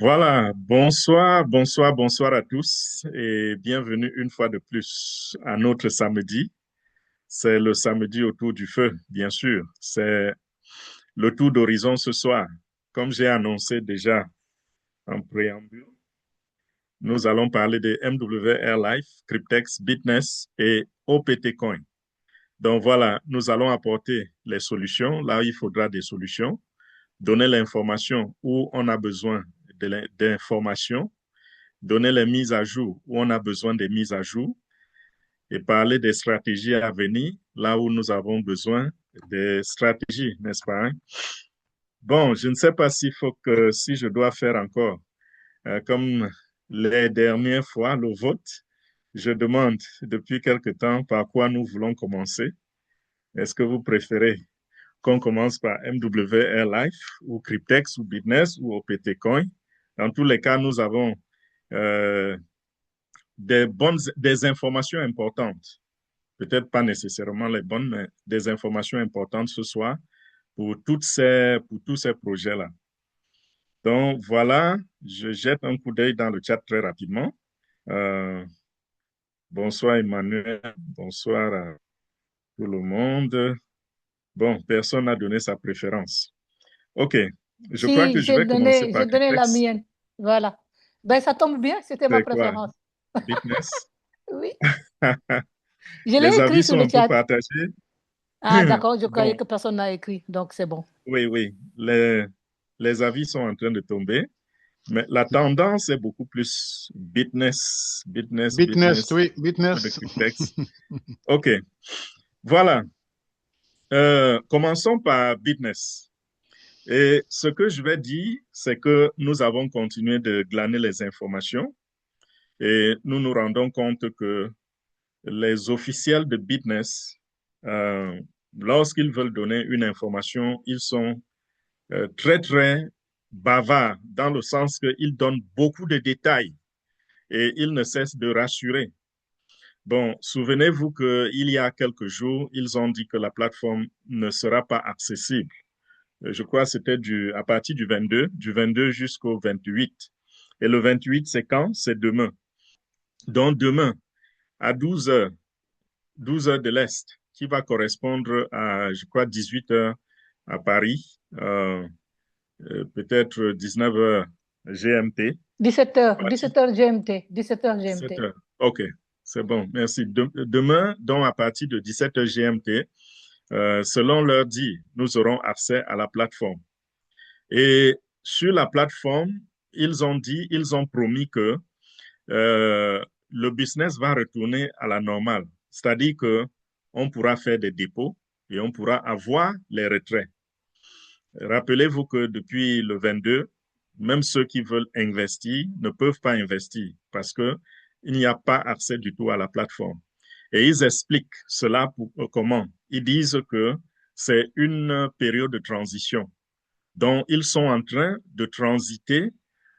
Voilà, bonsoir à tous et bienvenue une fois de plus à notre samedi. C'est le samedi autour du feu, bien sûr. C'est le tour d'horizon ce soir. Comme j'ai annoncé déjà en préambule, nous allons parler de MWR Life, Cryptex, Bitness et OPT Coin. Donc voilà, nous allons apporter les solutions là où il faudra des solutions, donner l'information où on a besoin d'informations, donner les mises à jour où on a besoin des mises à jour et parler des stratégies à venir là où nous avons besoin des stratégies, n'est-ce pas? Hein? Bon, je ne sais pas s'il faut que si je dois faire encore comme les dernières fois le vote. Je demande depuis quelque temps par quoi nous voulons commencer. Est-ce que vous préférez qu'on commence par MWR Life ou Cryptex ou Bitness ou OPT Coin? Dans tous les cas, nous avons euh, des informations importantes. Peut-être pas nécessairement les bonnes, mais des informations importantes ce soir pour tous ces projets-là. Donc voilà, je jette un coup d'œil dans le chat très rapidement. Euh, Bonsoir Emmanuel, bonsoir à tout le monde. Bon, personne n'a donné sa préférence. OK, je crois Si, que je vais commencer par j'ai donné la Cryptex. mienne. Voilà. Ben, ça tombe bien, c'était ma C'est quoi? préférence. Bitness? Oui, je l'ai Les avis écrit sur sont le un peu chat. partagés. Ah, d'accord, je croyais Bon, que personne n'a écrit, donc c'est bon. oui, oui, les avis sont en train de tomber, mais la tendance est beaucoup plus Bitness, business oui, que de Bitness. Cryptex. OK, voilà. Commençons par business. Et ce que je vais dire, c'est que nous avons continué de glaner les informations et nous nous rendons compte que les officiels de business, euh, lorsqu'ils veulent donner une information, ils sont très bavard dans le sens qu'il donne beaucoup de détails et il ne cesse de rassurer. Bon, souvenez-vous qu'il y a quelques jours, ils ont dit que la plateforme ne sera pas accessible. Je crois que c'était à partir du 22 jusqu'au 28. Et le 28, c'est quand? C'est demain. Donc demain, à 12 heures de l'Est, qui va correspondre à, je crois, 18 heures à Paris. Peut-être 19 heures GMT. 17h, 17h GMT, 17h 17 GMT. heures. OK, c'est bon, merci. Demain, donc à partir de 17 heures GMT, selon l'heure dit, nous aurons accès à la plateforme. Et sur la plateforme, ils ont promis que le business va retourner à la normale. C'est-à-dire que on pourra faire des dépôts et on pourra avoir les retraits. Rappelez-vous que depuis le 22, même ceux qui veulent investir ne peuvent pas investir parce que il n'y a pas accès du tout à la plateforme. Et ils expliquent cela comment. Ils disent que c'est une période de transition. Donc, ils sont en train de transiter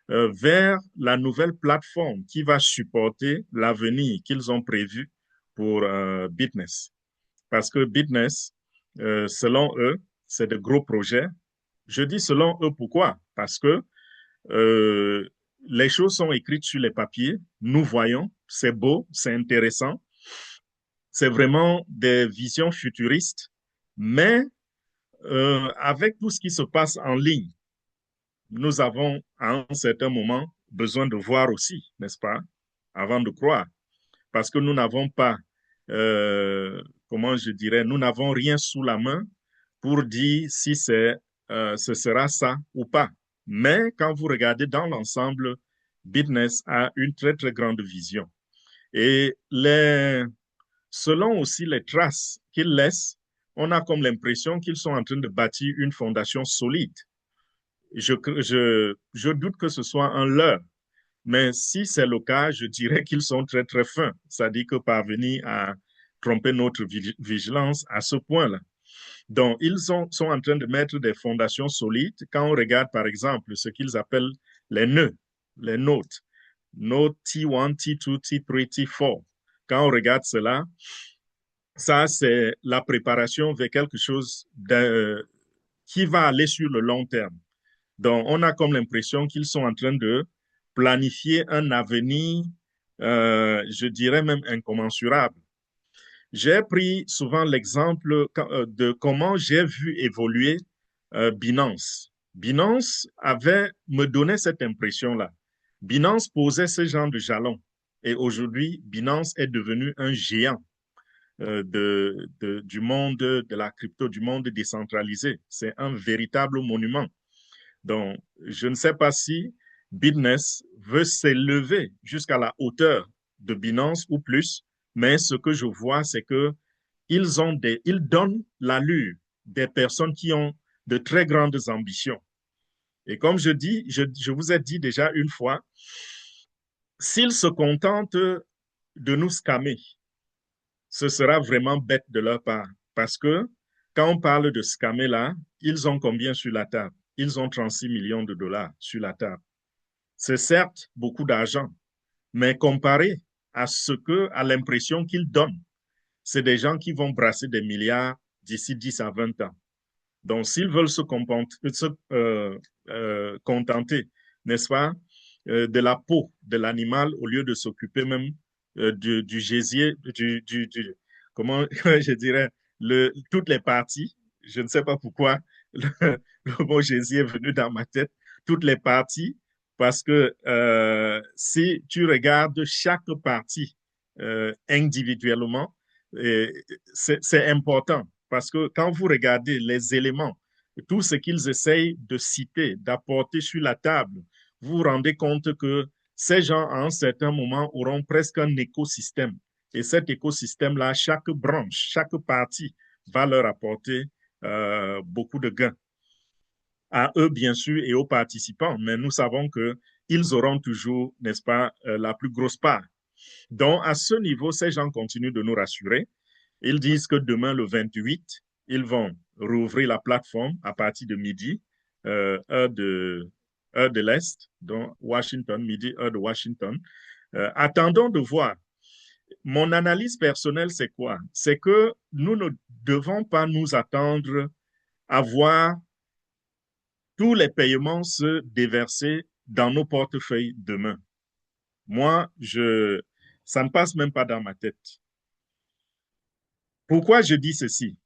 vers la nouvelle plateforme qui va supporter l'avenir qu'ils ont prévu pour Bitness. Parce que Bitness, selon eux, c'est de gros projets. Je dis selon eux pourquoi? Parce que euh, les choses sont écrites sur les papiers, nous voyons, c'est beau, c'est intéressant, c'est vraiment des visions futuristes, mais avec tout ce qui se passe en ligne, nous avons à un certain moment besoin de voir aussi, n'est-ce pas, avant de croire, parce que nous n'avons pas, comment je dirais, nous n'avons rien sous la main pour dire si ce sera ça ou pas. Mais quand vous regardez dans l'ensemble, Bitness a une très grande vision. Et selon aussi les traces qu'ils laissent, on a comme l'impression qu'ils sont en train de bâtir une fondation solide. Je doute que ce soit un leurre. Mais si c'est le cas, je dirais qu'ils sont très fins. C'est-à-dire que parvenir à tromper notre vigilance à ce point-là. Donc, sont en train de mettre des fondations solides. Quand on regarde, par exemple, ce qu'ils appellent les nœuds, les notes, note T1, T2, T3, T4. Quand on regarde cela, ça, c'est la préparation vers quelque chose qui va aller sur le long terme. Donc, on a comme l'impression qu'ils sont en train de planifier un avenir, je dirais même incommensurable. J'ai pris souvent l'exemple de comment j'ai vu évoluer Binance. Binance me donnait cette impression-là. Binance posait ce genre de jalons. Et aujourd'hui, Binance est devenu un géant du monde de la crypto, du monde décentralisé. C'est un véritable monument. Donc, je ne sais pas si Bitness veut s'élever jusqu'à la hauteur de Binance ou plus, mais ce que je vois, c'est que ils donnent l'allure des personnes qui ont de très grandes ambitions. Et comme je vous ai dit déjà une fois, s'ils se contentent de nous scammer, ce sera vraiment bête de leur part. Parce que quand on parle de scammer là, ils ont combien sur la table? Ils ont 36 millions de dollars sur la table. C'est certes beaucoup d'argent, mais comparé à l'impression qu'ils donnent, c'est des gens qui vont brasser des milliards d'ici 10 à 20 ans. Donc, s'ils veulent contenter, n'est-ce pas, de la peau de l'animal au lieu de s'occuper même du gésier, comment je dirais, toutes les parties, je ne sais pas pourquoi le mot gésier est venu dans ma tête, toutes les parties, parce que si tu regardes chaque partie individuellement, c'est important parce que quand vous regardez les éléments, tout ce qu'ils essayent de citer, d'apporter sur la table, vous vous rendez compte que ces gens, à un certain moment, auront presque un écosystème. Et cet écosystème-là, chaque branche, chaque partie va leur apporter beaucoup de gains. À eux, bien sûr, et aux participants. Mais nous savons qu'ils auront toujours, n'est-ce pas, la plus grosse part. Donc, à ce niveau, ces gens continuent de nous rassurer. Ils disent que demain, le 28, ils vont rouvrir la plateforme à partir de midi, heure de l'Est, donc Washington, midi, heure de Washington. Attendons de voir. Mon analyse personnelle, c'est quoi? C'est que nous ne devons pas nous attendre à voir tous les paiements se déverser dans nos portefeuilles demain. Moi, ça ne passe même pas dans ma tête. Pourquoi je dis ceci?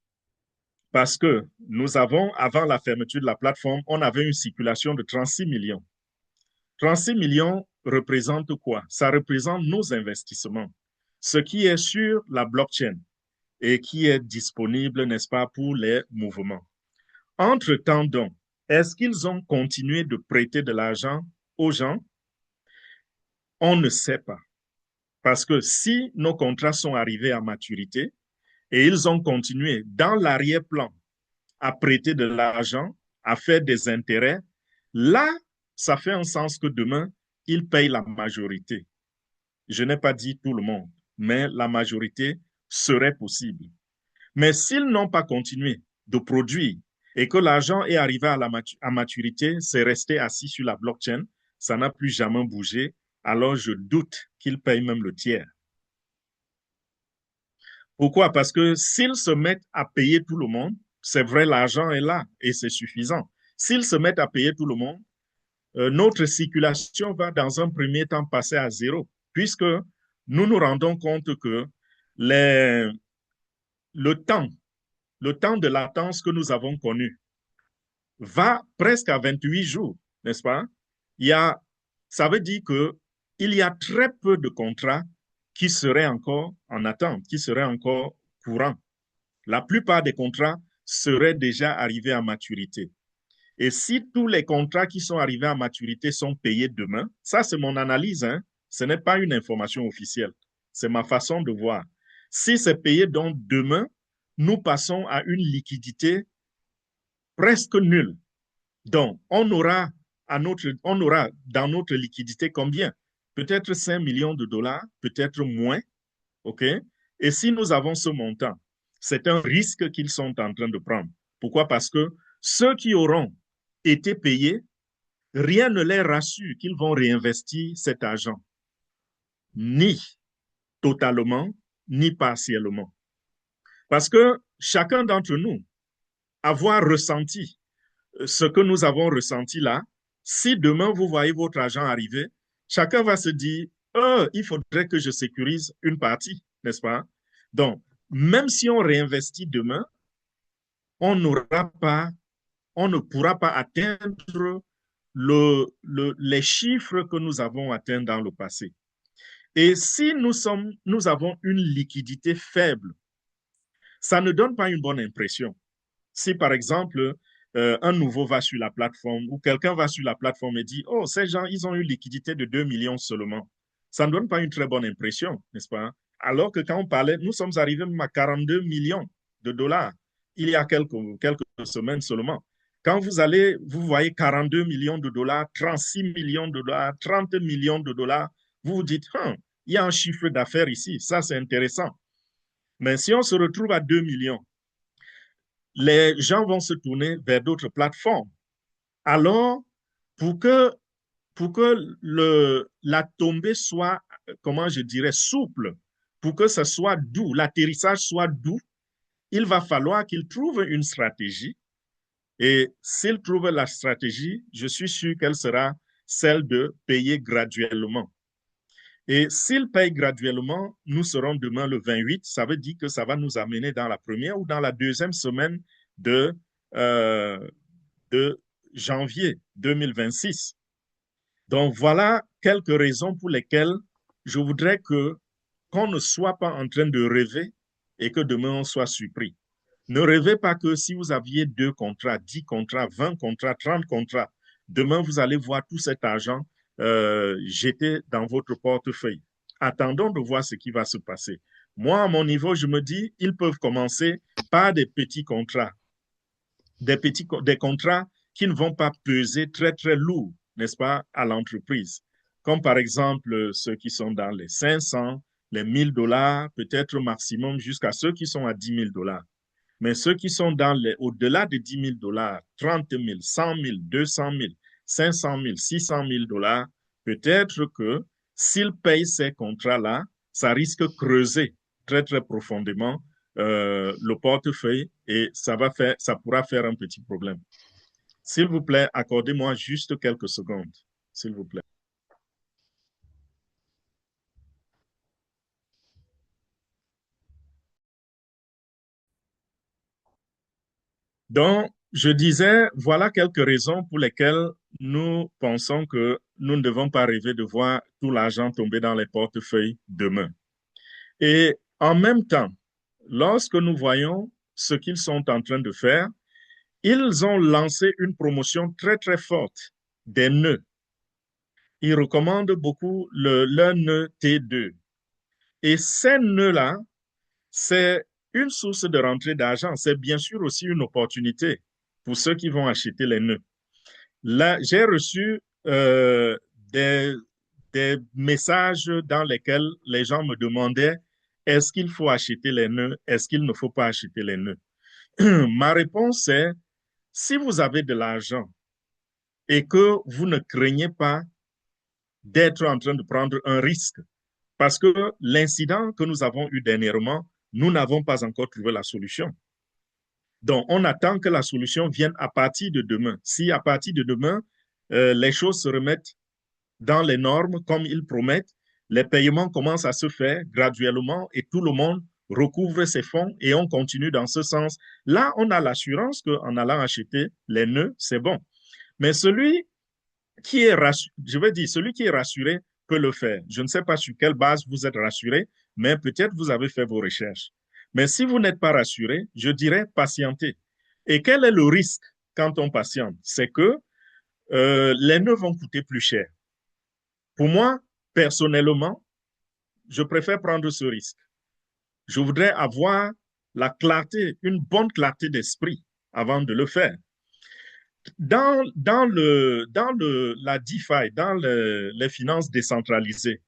Parce que nous avons, avant la fermeture de la plateforme, on avait une circulation de 36 millions. 36 millions représente quoi? Ça représente nos investissements, ce qui est sur la blockchain et qui est disponible, n'est-ce pas, pour les mouvements. Entre-temps, donc, est-ce qu'ils ont continué de prêter de l'argent aux gens? On ne sait pas. Parce que si nos contrats sont arrivés à maturité et ils ont continué dans l'arrière-plan à prêter de l'argent, à faire des intérêts, là, ça fait un sens que demain, ils payent la majorité. Je n'ai pas dit tout le monde, mais la majorité serait possible. Mais s'ils n'ont pas continué de produire et que l'argent est arrivé à maturité, c'est resté assis sur la blockchain, ça n'a plus jamais bougé, alors je doute qu'ils payent même le tiers. Pourquoi? Parce que s'ils se mettent à payer tout le monde, c'est vrai, l'argent est là et c'est suffisant. S'ils se mettent à payer tout le monde, notre circulation va dans un premier temps passer à zéro, puisque nous nous rendons compte que les, le temps, le temps de latence que nous avons connu va presque à 28 jours, n'est-ce pas? Ça veut dire qu'il y a très peu de contrats qui seraient encore en attente, qui seraient encore courants. La plupart des contrats seraient déjà arrivés à maturité. Et si tous les contrats qui sont arrivés à maturité sont payés demain, ça c'est mon analyse, hein, ce n'est pas une information officielle, c'est ma façon de voir. Si c'est payé donc demain, nous passons à une liquidité presque nulle. Donc, on aura dans notre liquidité combien? Peut-être 5 millions de dollars, peut-être moins, OK? Et si nous avons ce montant, c'est un risque qu'ils sont en train de prendre. Pourquoi? Parce que ceux qui auront été payés, rien ne les rassure qu'ils vont réinvestir cet argent, ni totalement, ni partiellement. Parce que chacun d'entre nous, avoir ressenti ce que nous avons ressenti là, si demain vous voyez votre argent arriver, chacun va se dire, oh, il faudrait que je sécurise une partie, n'est-ce pas? Donc, même si on réinvestit demain, on n'aura pas, on ne pourra pas atteindre les chiffres que nous avons atteints dans le passé. Et si nous avons une liquidité faible, ça ne donne pas une bonne impression. Si par exemple, un nouveau va sur la plateforme ou quelqu'un va sur la plateforme et dit, oh, ces gens, ils ont une liquidité de 2 millions seulement. Ça ne donne pas une très bonne impression, n'est-ce pas? Alors que quand on parlait, nous sommes arrivés même à 42 millions de dollars il y a quelques semaines seulement. Quand vous voyez 42 millions de dollars, 36 millions de dollars, 30 millions de dollars, vous vous dites, il y a un chiffre d'affaires ici, ça c'est intéressant. Mais si on se retrouve à 2 millions, les gens vont se tourner vers d'autres plateformes. Alors, pour que, la tombée soit, comment je dirais, souple, pour que ce soit doux, l'atterrissage soit doux, il va falloir qu'ils trouvent une stratégie. Et s'ils trouvent la stratégie, je suis sûr qu'elle sera celle de payer graduellement. Et s'ils payent graduellement, nous serons demain le 28. Ça veut dire que ça va nous amener dans la première ou dans la deuxième semaine de, euh, de janvier 2026. Donc, voilà quelques raisons pour lesquelles je voudrais qu'on ne soit pas en train de rêver et que demain on soit surpris. Ne rêvez pas que si vous aviez 2 contrats, 10 contrats, 20 contrats, 30 contrats, demain vous allez voir tout cet argent jeté dans votre portefeuille. Attendons de voir ce qui va se passer. Moi, à mon niveau, je me dis, ils peuvent commencer par des petits contrats, des contrats qui ne vont pas peser très, très lourd, n'est-ce pas, à l'entreprise. Comme par exemple ceux qui sont dans les 500, les 1000 dollars, peut-être maximum jusqu'à ceux qui sont à 10 000 dollars. Mais ceux qui sont au-delà de 10 000 dollars, 30 000, 100 000, 200 000, 500 000, 600 000 dollars, peut-être que s'ils payent ces contrats-là, ça risque de creuser très, très profondément le portefeuille et ça pourra faire un petit problème. S'il vous plaît, accordez-moi juste quelques secondes, s'il vous plaît. Donc, je disais, voilà quelques raisons pour lesquelles nous pensons que nous ne devons pas rêver de voir tout l'argent tomber dans les portefeuilles demain. Et en même temps, lorsque nous voyons ce qu'ils sont en train de faire, ils ont lancé une promotion très, très forte des nœuds. Ils recommandent beaucoup leur nœud T2. Et ces nœuds-là, c'est une source de rentrée d'argent. C'est bien sûr aussi une opportunité pour ceux qui vont acheter les nœuds. Là, j'ai reçu des, des messages dans lesquels les gens me demandaient est-ce qu'il faut acheter les nœuds, est-ce qu'il ne faut pas acheter les nœuds. Ma réponse est si vous avez de l'argent et que vous ne craignez pas d'être en train de prendre un risque, parce que l'incident que nous avons eu dernièrement, nous n'avons pas encore trouvé la solution. Donc, on attend que la solution vienne à partir de demain. Si à partir de demain, les choses se remettent dans les normes comme ils promettent, les paiements commencent à se faire graduellement et tout le monde recouvre ses fonds et on continue dans ce sens. Là, on a l'assurance qu'en allant acheter les nœuds, c'est bon. Mais celui qui est rassuré, je veux dire, celui qui est rassuré peut le faire. Je ne sais pas sur quelle base vous êtes rassuré, mais peut-être vous avez fait vos recherches. Mais si vous n'êtes pas rassuré, je dirais patienter. Et quel est le risque quand on patiente? C'est que les nœuds vont coûter plus cher. Pour moi, personnellement, je préfère prendre ce risque. Je voudrais avoir la clarté, une bonne clarté d'esprit avant de le faire. La DeFi, dans les finances décentralisées,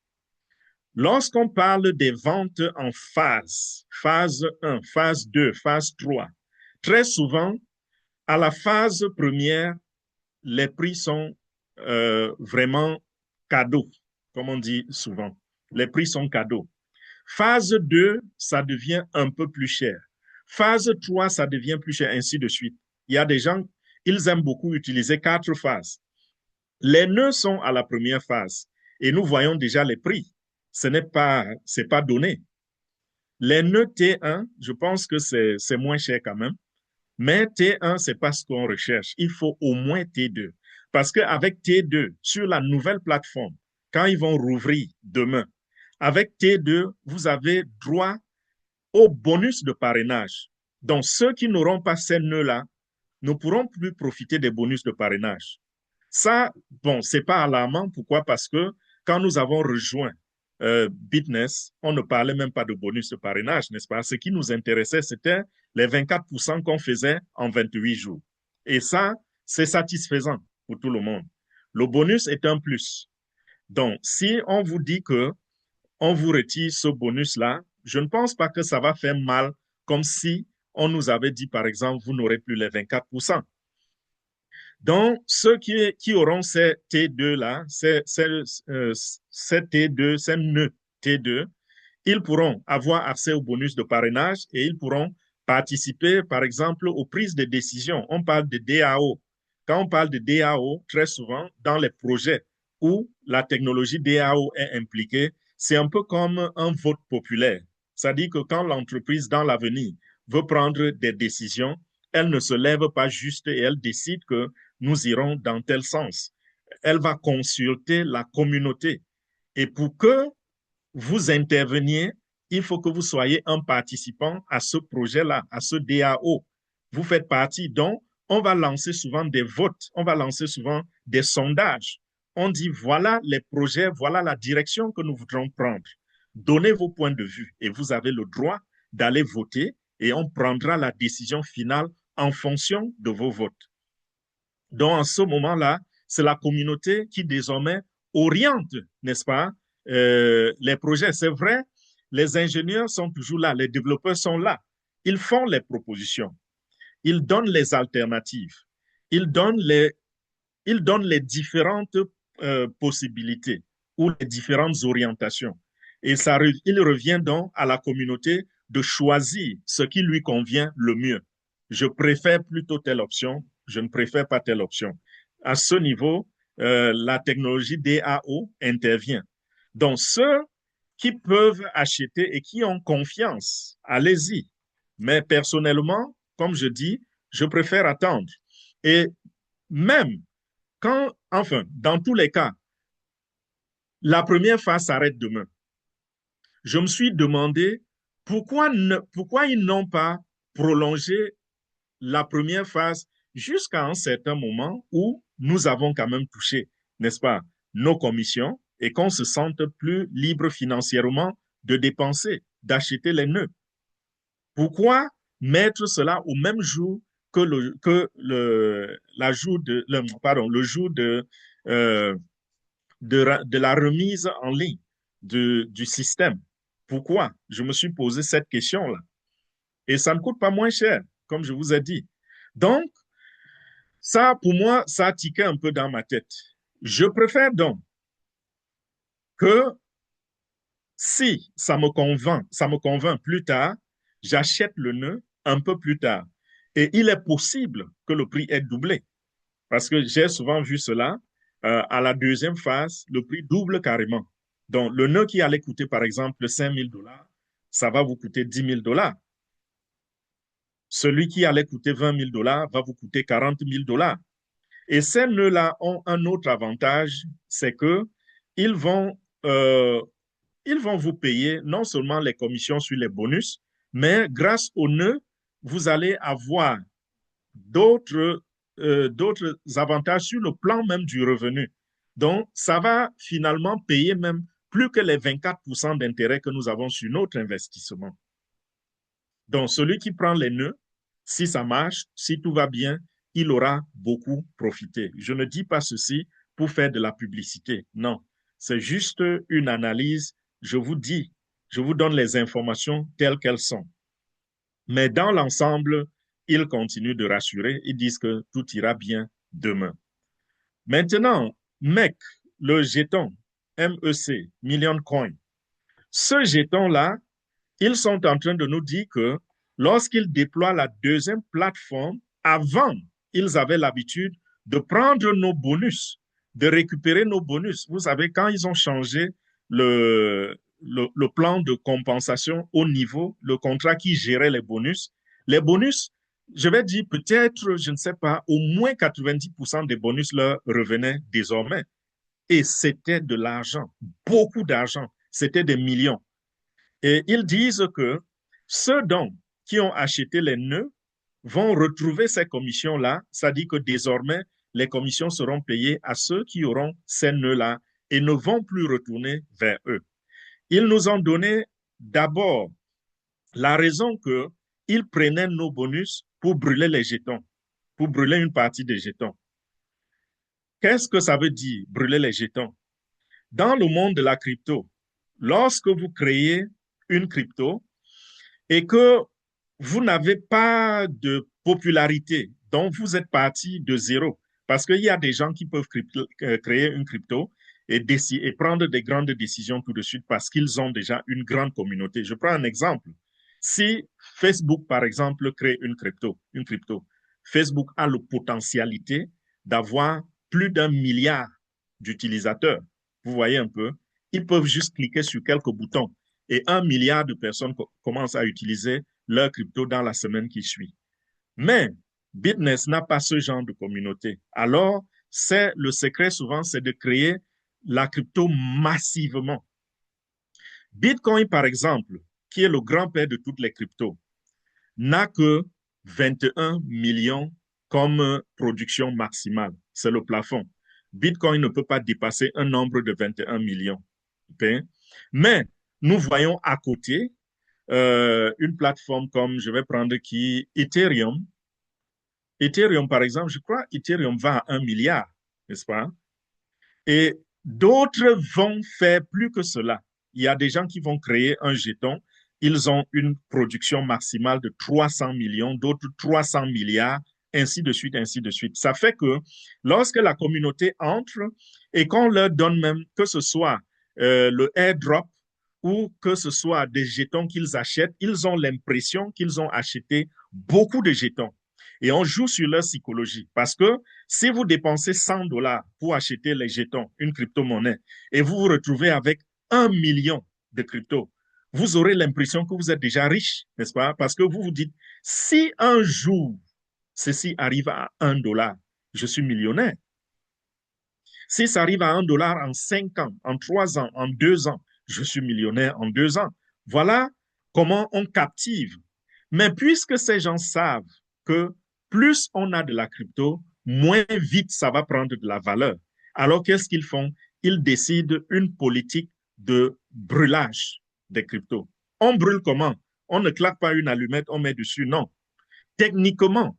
lorsqu'on parle des ventes en phase 1, phase 2, phase 3, très souvent, à la phase première, les prix sont vraiment cadeaux, comme on dit souvent. Les prix sont cadeaux. Phase 2, ça devient un peu plus cher. Phase 3, ça devient plus cher, ainsi de suite. Il y a des gens, ils aiment beaucoup utiliser 4 phases. Les nœuds sont à la première phase et nous voyons déjà les prix. C'est pas donné. Les nœuds T1, je pense que c'est moins cher quand même. Mais T1, c'est pas ce qu'on recherche. Il faut au moins T2. Parce qu'avec T2, sur la nouvelle plateforme, quand ils vont rouvrir demain, avec T2, vous avez droit au bonus de parrainage. Donc, ceux qui n'auront pas ces nœuds-là ne pourront plus profiter des bonus de parrainage. Ça, bon, c'est pas alarmant. Pourquoi? Parce que quand nous avons rejoint Bitness, on ne parlait même pas de bonus de parrainage, n'est-ce pas? Ce qui nous intéressait, c'était les 24% qu'on faisait en 28 jours. Et ça, c'est satisfaisant pour tout le monde. Le bonus est un plus. Donc, si on vous dit que on vous retire ce bonus-là, je ne pense pas que ça va faire mal, comme si on nous avait dit, par exemple, vous n'aurez plus les 24%. Donc, ceux qui auront ces T2-là, ces T2, ces nœuds T2, ils pourront avoir accès au bonus de parrainage et ils pourront participer, par exemple, aux prises de décision. On parle de DAO. Quand on parle de DAO, très souvent, dans les projets où la technologie DAO est impliquée, c'est un peu comme un vote populaire. C'est-à-dire que quand l'entreprise, dans l'avenir, veut prendre des décisions, elle ne se lève pas juste et elle décide que nous irons dans tel sens. Elle va consulter la communauté. Et pour que vous interveniez, il faut que vous soyez un participant à ce projet-là, à ce DAO. Vous faites partie. Donc, on va lancer souvent des votes, on va lancer souvent des sondages. On dit, voilà les projets, voilà la direction que nous voudrons prendre. Donnez vos points de vue et vous avez le droit d'aller voter et on prendra la décision finale en fonction de vos votes. Donc, en ce moment-là, c'est la communauté qui désormais oriente, n'est-ce pas, les projets. C'est vrai, les ingénieurs sont toujours là, les développeurs sont là. Ils font les propositions, ils donnent les alternatives, ils donnent les différentes possibilités ou les différentes orientations. Et il revient donc à la communauté de choisir ce qui lui convient le mieux. Je préfère plutôt telle option, je ne préfère pas telle option. À ce niveau, la technologie DAO intervient. Donc, ceux qui peuvent acheter et qui ont confiance, allez-y. Mais personnellement, comme je dis, je préfère attendre. Et même enfin, dans tous les cas, la première phase s'arrête demain. Je me suis demandé pourquoi ils n'ont pas prolongé la première phase jusqu'à un certain moment où nous avons quand même touché, n'est-ce pas, nos commissions et qu'on se sente plus libre financièrement de dépenser, d'acheter les nœuds. Pourquoi mettre cela au même jour que le jour de la remise en ligne du système? Pourquoi? Je me suis posé cette question-là. Et ça ne coûte pas moins cher, comme je vous ai dit. Donc, ça, pour moi, ça a tiqué un peu dans ma tête. Je préfère donc que si ça me convainc plus tard, j'achète le nœud un peu plus tard. Et il est possible que le prix ait doublé. Parce que j'ai souvent vu cela. À la deuxième phase, le prix double carrément. Donc, le nœud qui allait coûter, par exemple, 5 000 $, ça va vous coûter 10 000 $. Celui qui allait coûter 20 000 $ va vous coûter 40 000 $. Et ces nœuds-là ont un autre avantage, c'est que ils vont, euh, ils vont vous payer non seulement les commissions sur les bonus, mais grâce aux nœuds, vous allez avoir d'autres avantages sur le plan même du revenu. Donc, ça va finalement payer même plus que les 24% d'intérêt que nous avons sur notre investissement. Donc, celui qui prend les nœuds, si ça marche, si tout va bien, il aura beaucoup profité. Je ne dis pas ceci pour faire de la publicité. Non, c'est juste une analyse. Je vous dis, je vous donne les informations telles qu'elles sont. Mais dans l'ensemble, ils continuent de rassurer. Ils disent que tout ira bien demain. Maintenant, MEC, le jeton, MEC, Million Coin, ce jeton-là, ils sont en train de nous dire que lorsqu'ils déploient la deuxième plateforme, avant, ils avaient l'habitude de prendre nos bonus, de récupérer nos bonus. Vous savez, quand ils ont changé le plan de compensation au niveau, le contrat qui gérait les bonus, je vais dire peut-être, je ne sais pas, au moins 90% des bonus leur revenaient désormais. Et c'était de l'argent, beaucoup d'argent, c'était des millions. Et ils disent que ceux donc qui ont acheté les nœuds vont retrouver ces commissions-là. Ça dit que désormais, les commissions seront payées à ceux qui auront ces nœuds-là et ne vont plus retourner vers eux. Ils nous ont donné d'abord la raison qu'ils prenaient nos bonus pour brûler les jetons, pour brûler une partie des jetons. Qu'est-ce que ça veut dire, brûler les jetons? Dans le monde de la crypto, lorsque vous créez une crypto et que vous n'avez pas de popularité, donc vous êtes parti de zéro, parce qu'il y a des gens qui peuvent créer une crypto et prendre des grandes décisions tout de suite parce qu'ils ont déjà une grande communauté. Je prends un exemple. Si Facebook, par exemple, crée une crypto, Facebook a la potentialité d'avoir plus d'1 milliard d'utilisateurs. Vous voyez un peu, ils peuvent juste cliquer sur quelques boutons et 1 milliard de personnes commencent à utiliser leur crypto dans la semaine qui suit. Mais Bitness n'a pas ce genre de communauté. Alors, le secret souvent, c'est de créer la crypto massivement. Bitcoin, par exemple, qui est le grand-père de toutes les cryptos, n'a que 21 millions comme production maximale. C'est le plafond. Bitcoin ne peut pas dépasser un nombre de 21 millions. Okay? Mais nous voyons à côté une plateforme comme, je vais prendre qui, Ethereum. Ethereum, par exemple, je crois Ethereum va à 1 milliard, n'est-ce pas? Et d'autres vont faire plus que cela. Il y a des gens qui vont créer un jeton. Ils ont une production maximale de 300 millions, d'autres 300 milliards, ainsi de suite, ainsi de suite. Ça fait que lorsque la communauté entre et qu'on leur donne même, que ce soit le airdrop ou que ce soit des jetons qu'ils achètent, ils ont l'impression qu'ils ont acheté beaucoup de jetons. Et on joue sur leur psychologie. Parce que si vous dépensez 100 dollars pour acheter les jetons, une crypto-monnaie, et vous vous retrouvez avec 1 million de crypto, vous aurez l'impression que vous êtes déjà riche, n'est-ce pas? Parce que vous vous dites, si un jour ceci arrive à 1 dollar, je suis millionnaire. Si ça arrive à 1 dollar en 5 ans, en 3 ans, en 2 ans, je suis millionnaire en 2 ans. Voilà comment on captive. Mais puisque ces gens savent que plus on a de la crypto, moins vite ça va prendre de la valeur. Alors qu'est-ce qu'ils font? Ils décident une politique de brûlage des cryptos. On brûle comment? On ne claque pas une allumette, on met dessus, non. Techniquement,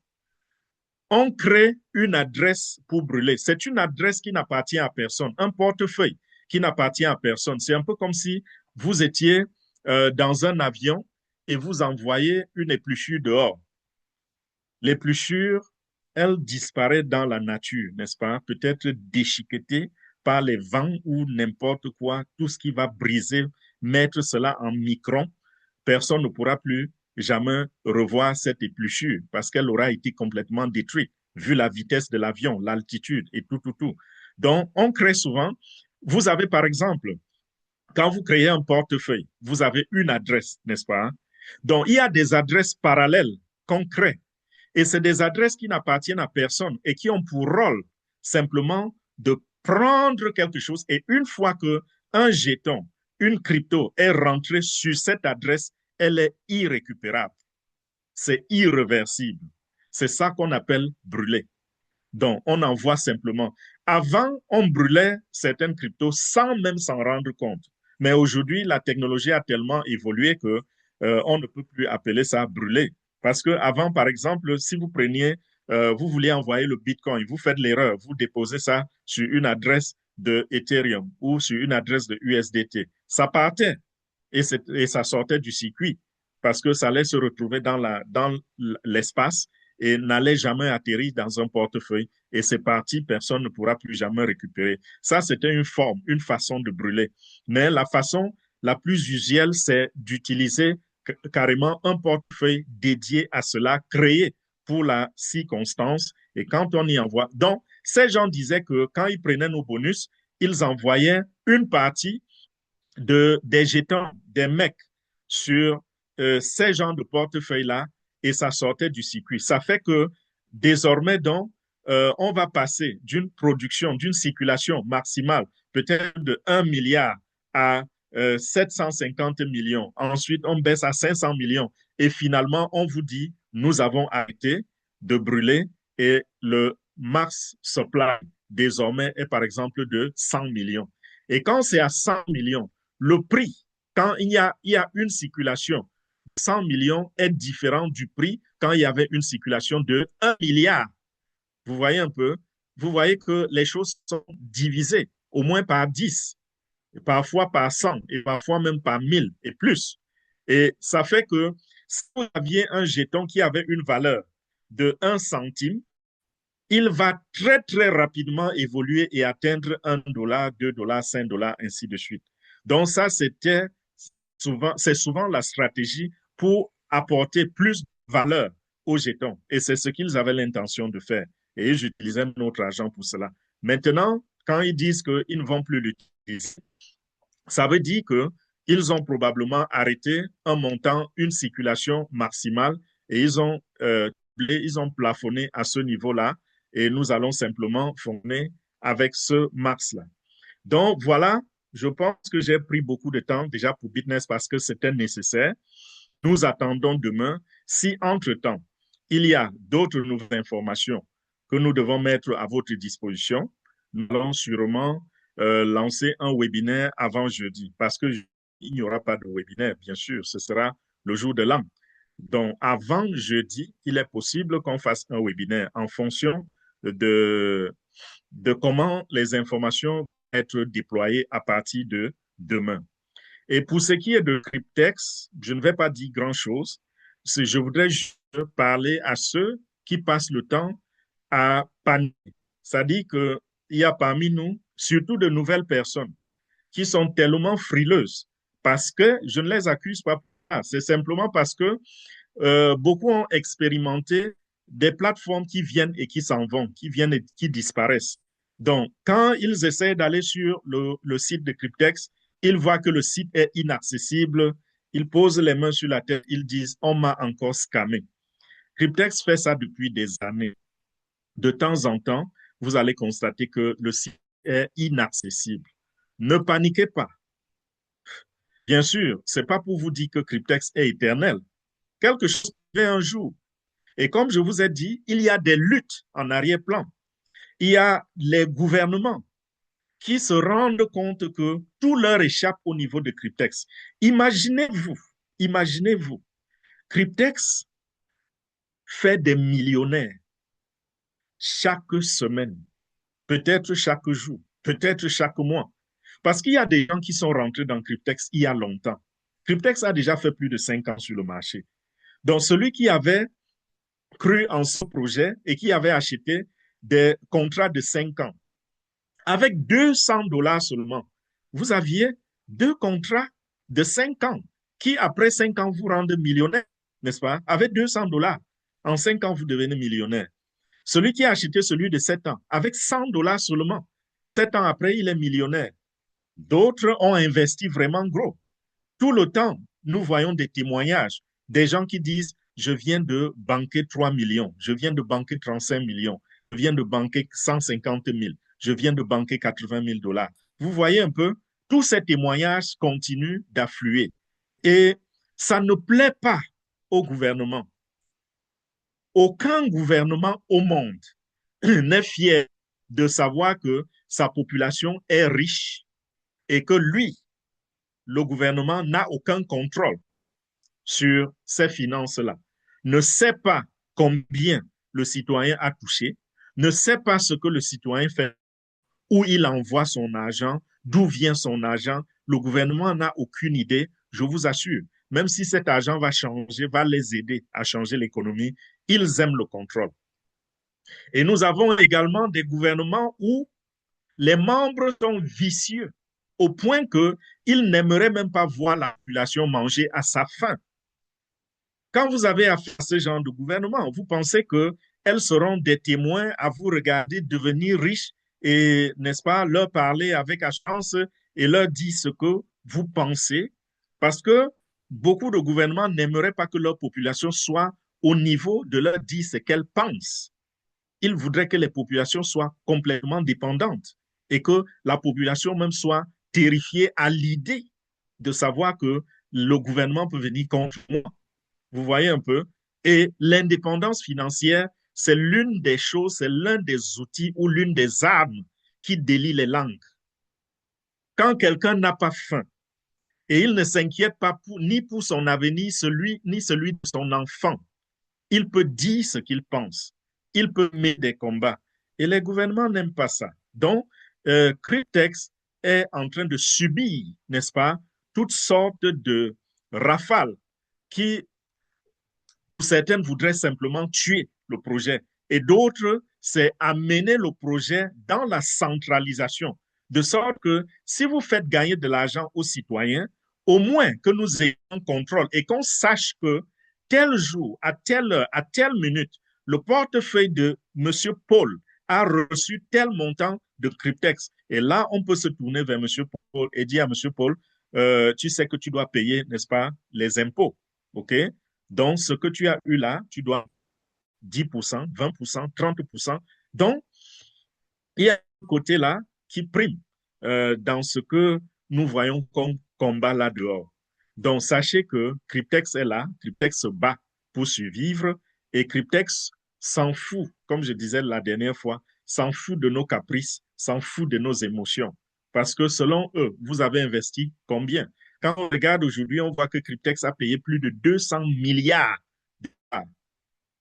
on crée une adresse pour brûler. C'est une adresse qui n'appartient à personne, un portefeuille qui n'appartient à personne. C'est un peu comme si vous étiez dans un avion et vous envoyez une épluchure dehors. L'épluchure, elle disparaît dans la nature, n'est-ce pas? Peut-être déchiquetée par les vents ou n'importe quoi, tout ce qui va briser, mettre cela en micron. Personne ne pourra plus jamais revoir cette épluchure parce qu'elle aura été complètement détruite, vu la vitesse de l'avion, l'altitude et tout, tout, tout. Donc, on crée souvent, vous avez par exemple, quand vous créez un portefeuille, vous avez une adresse, n'est-ce pas? Donc, il y a des adresses parallèles qu'on crée. Et c'est des adresses qui n'appartiennent à personne et qui ont pour rôle simplement de prendre quelque chose. Et une fois qu'un jeton, une crypto est rentrée sur cette adresse, elle est irrécupérable. C'est irréversible. C'est ça qu'on appelle brûler. Donc, on envoie simplement. Avant, on brûlait certaines cryptos sans même s'en rendre compte. Mais aujourd'hui, la technologie a tellement évolué que on ne peut plus appeler ça brûler. Parce que avant, par exemple, si vous preniez, vous vouliez envoyer le Bitcoin, vous faites l'erreur, vous déposez ça sur une adresse de Ethereum ou sur une adresse de USDT. Ça partait et ça sortait du circuit parce que ça allait se retrouver dans l'espace et n'allait jamais atterrir dans un portefeuille. Et c'est parti, personne ne pourra plus jamais récupérer. Ça, c'était une forme, une façon de brûler. Mais la façon la plus usuelle, c'est d'utiliser carrément un portefeuille dédié à cela, créé pour la circonstance. Et quand on y envoie, donc ces gens disaient que quand ils prenaient nos bonus, ils envoyaient une partie des jetons, des mecs sur ces genres de portefeuille-là et ça sortait du circuit. Ça fait que désormais, donc, on va passer d'une production, d'une circulation maximale, peut-être de 1 milliard à 750 millions. Ensuite, on baisse à 500 millions. Et finalement, on vous dit, nous avons arrêté de brûler et le max supply désormais est par exemple de 100 millions. Et quand c'est à 100 millions, le prix, quand il y a une circulation de 100 millions, est différent du prix quand il y avait une circulation de 1 milliard. Vous voyez un peu? Vous voyez que les choses sont divisées au moins par 10, et parfois par 100, et parfois même par 1000 et plus. Et ça fait que si vous aviez un jeton qui avait une valeur de 1 centime, il va très, très rapidement évoluer et atteindre 1 dollar, 2 dollars, 5 dollars, ainsi de suite. Donc ça, c'est souvent la stratégie pour apporter plus de valeur aux jetons. Et c'est ce qu'ils avaient l'intention de faire. Et ils utilisaient notre argent pour cela. Maintenant, quand ils disent qu'ils ne vont plus l'utiliser, ça veut dire qu'ils ont probablement arrêté un montant, une circulation maximale, et ils ont plafonné à ce niveau-là, et nous allons simplement fonctionner avec ce max-là. Donc voilà, je pense que j'ai pris beaucoup de temps déjà pour Bitness parce que c'était nécessaire. Nous attendons demain. Si entre-temps, il y a d'autres nouvelles informations que nous devons mettre à votre disposition, nous allons sûrement lancer un webinaire avant jeudi parce qu'il n'y aura pas de webinaire, bien sûr, ce sera le jour de l'an. Donc, avant jeudi, il est possible qu'on fasse un webinaire en fonction de, de comment les informations vont être déployées à partir de demain. Et pour ce qui est de Cryptex, je ne vais pas dire grand-chose. Je voudrais juste parler à ceux qui passent le temps à paniquer. C'est-à-dire qu'il y a parmi nous, surtout de nouvelles personnes, qui sont tellement frileuses parce que je ne les accuse pas. C'est simplement parce que beaucoup ont expérimenté des plateformes qui viennent et qui s'en vont, qui viennent et qui disparaissent. Donc, quand ils essaient d'aller sur le site de Cryptex, ils voient que le site est inaccessible, ils posent les mains sur la tête, ils disent « on m'a encore scammé ». Cryptex fait ça depuis des années. De temps en temps, vous allez constater que le site est inaccessible. Ne paniquez pas. Bien sûr, ce n'est pas pour vous dire que Cryptex est éternel. Quelque chose fait un jour. Et comme je vous ai dit, il y a des luttes en arrière-plan. Il y a les gouvernements qui se rendent compte que tout leur échappe au niveau de Cryptex. Imaginez-vous, Cryptex fait des millionnaires chaque semaine, peut-être chaque jour, peut-être chaque mois. Parce qu'il y a des gens qui sont rentrés dans Cryptex il y a longtemps. Cryptex a déjà fait plus de 5 ans sur le marché. Donc, celui qui avait cru en ce projet et qui avait acheté des contrats de 5 ans, avec 200 dollars seulement, vous aviez 2 contrats de 5 ans qui, après 5 ans, vous rendent millionnaire, n'est-ce pas? Avec 200 dollars, en 5 ans, vous devenez millionnaire. Celui qui a acheté celui de 7 ans, avec 100 dollars seulement, 7 ans après, il est millionnaire. D'autres ont investi vraiment gros. Tout le temps, nous voyons des témoignages, des gens qui disent je viens de banquer 3 millions, je viens de banquer 35 millions, je viens de banquer 150 000, je viens de banquer 80 000 dollars. Vous voyez un peu, tous ces témoignages continuent d'affluer. Et ça ne plaît pas au gouvernement. Aucun gouvernement au monde n'est fier de savoir que sa population est riche et que lui, le gouvernement, n'a aucun contrôle sur ces finances-là, ne sait pas combien le citoyen a touché, ne sait pas ce que le citoyen fait, où il envoie son argent, d'où vient son argent. Le gouvernement n'a aucune idée, je vous assure. Même si cet argent va changer, va les aider à changer l'économie, ils aiment le contrôle. Et nous avons également des gouvernements où les membres sont vicieux au point qu'ils n'aimeraient même pas voir la population manger à sa faim. Quand vous avez affaire à ce genre de gouvernement, vous pensez que elles seront des témoins à vous regarder devenir riches et, n'est-ce pas, leur parler avec assurance et leur dire ce que vous pensez, parce que beaucoup de gouvernements n'aimeraient pas que leur population soit au niveau de leur dire ce qu'elles pensent. Ils voudraient que les populations soient complètement dépendantes et que la population même soit terrifiée à l'idée de savoir que le gouvernement peut venir contre moi. Vous voyez un peu? Et l'indépendance financière, c'est l'une des choses, c'est l'un des outils ou l'une des armes qui délie les langues. Quand quelqu'un n'a pas faim et il ne s'inquiète pas ni pour son avenir, ni celui de son enfant, il peut dire ce qu'il pense. Il peut mener des combats. Et les gouvernements n'aiment pas ça. Donc, Cryptex est en train de subir, n'est-ce pas, toutes sortes de rafales qui, certaines voudraient simplement tuer le projet et d'autres, c'est amener le projet dans la centralisation, de sorte que si vous faites gagner de l'argent aux citoyens, au moins que nous ayons un contrôle et qu'on sache que tel jour, à telle heure, à telle minute, le portefeuille de M. Paul a reçu tel montant de Cryptex. Et là, on peut se tourner vers M. Paul et dire à M. Paul, tu sais que tu dois payer, n'est-ce pas, les impôts. OK? Donc, ce que tu as eu là, tu dois 10%, 20%, 30%. Donc, il y a un côté là qui prime dans ce que nous voyons comme combat là dehors. Donc, sachez que Cryptex est là, Cryptex se bat pour survivre et Cryptex s'en fout, comme je disais la dernière fois, s'en fout de nos caprices, s'en fout de nos émotions. Parce que selon eux, vous avez investi combien? Quand on regarde aujourd'hui, on voit que Cryptex a payé plus de 200 milliards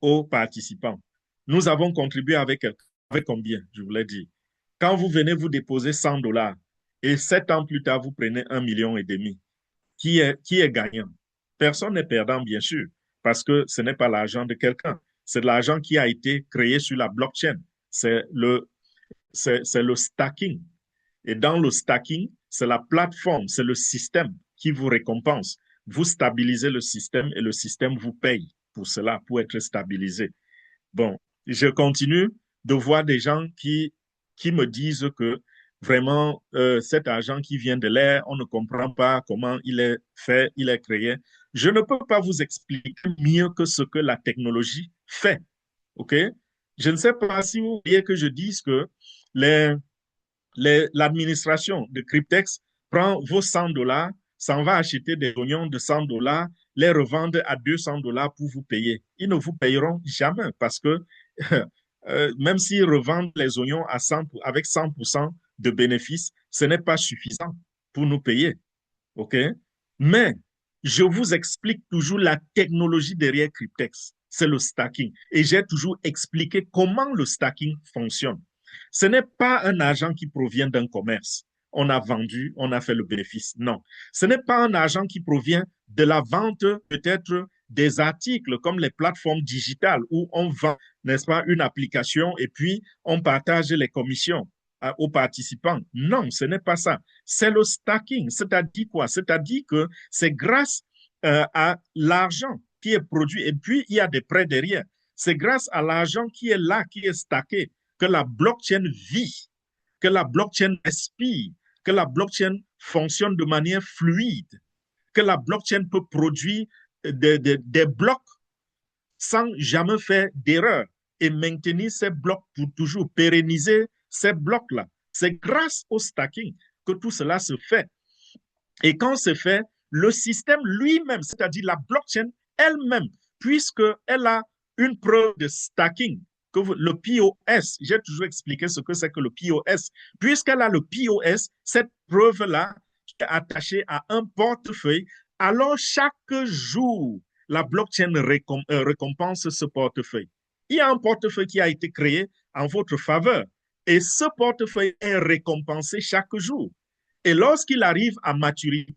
aux participants. Nous avons contribué avec combien, je vous l'ai dit. Quand vous venez vous déposer 100 dollars et 7 ans plus tard, vous prenez 1,5 million, qui est gagnant? Personne n'est perdant, bien sûr, parce que ce n'est pas l'argent de quelqu'un. C'est de l'argent qui a été créé sur la blockchain. C'est le stacking. Et dans le stacking, c'est la plateforme, c'est le système qui vous récompense. Vous stabilisez le système et le système vous paye pour cela, pour être stabilisé. Bon, je continue de voir des gens qui me disent que vraiment, cet argent qui vient de l'air, on ne comprend pas comment il est fait, il est créé. Je ne peux pas vous expliquer mieux que ce que la technologie fait. OK? Je ne sais pas si vous voyez que je dise que l'administration de Cryptex prend vos 100 dollars, s'en va acheter des oignons de 100 dollars, les revendre à 200 dollars pour vous payer. Ils ne vous payeront jamais parce que même s'ils revendent les oignons à 100, avec 100% de bénéfices, ce n'est pas suffisant pour nous payer. OK? Mais je vous explique toujours la technologie derrière Cryptex. C'est le stacking. Et j'ai toujours expliqué comment le stacking fonctionne. Ce n'est pas un argent qui provient d'un commerce. On a vendu, on a fait le bénéfice. Non. Ce n'est pas un argent qui provient de la vente peut-être des articles comme les plateformes digitales où on vend, n'est-ce pas, une application et puis on partage les commissions aux participants. Non, ce n'est pas ça. C'est le stacking. C'est-à-dire quoi? C'est-à-dire que c'est grâce à l'argent qui est produit et puis il y a des prêts derrière. C'est grâce à l'argent qui est là, qui est stacké, que la blockchain vit, que la blockchain respire, que la blockchain fonctionne de manière fluide, que la blockchain peut produire des blocs sans jamais faire d'erreur et maintenir ces blocs pour toujours pérenniser ces blocs-là. C'est grâce au stacking que tout cela se fait. Et quand c'est fait, le système lui-même, c'est-à-dire la blockchain elle-même, puisqu'elle a une preuve de stacking, que le POS, j'ai toujours expliqué ce que c'est que le POS, puisqu'elle a le POS, cette preuve-là est attachée à un portefeuille, alors chaque jour, la blockchain récompense ce portefeuille. Il y a un portefeuille qui a été créé en votre faveur et ce portefeuille est récompensé chaque jour. Et lorsqu'il arrive à maturité,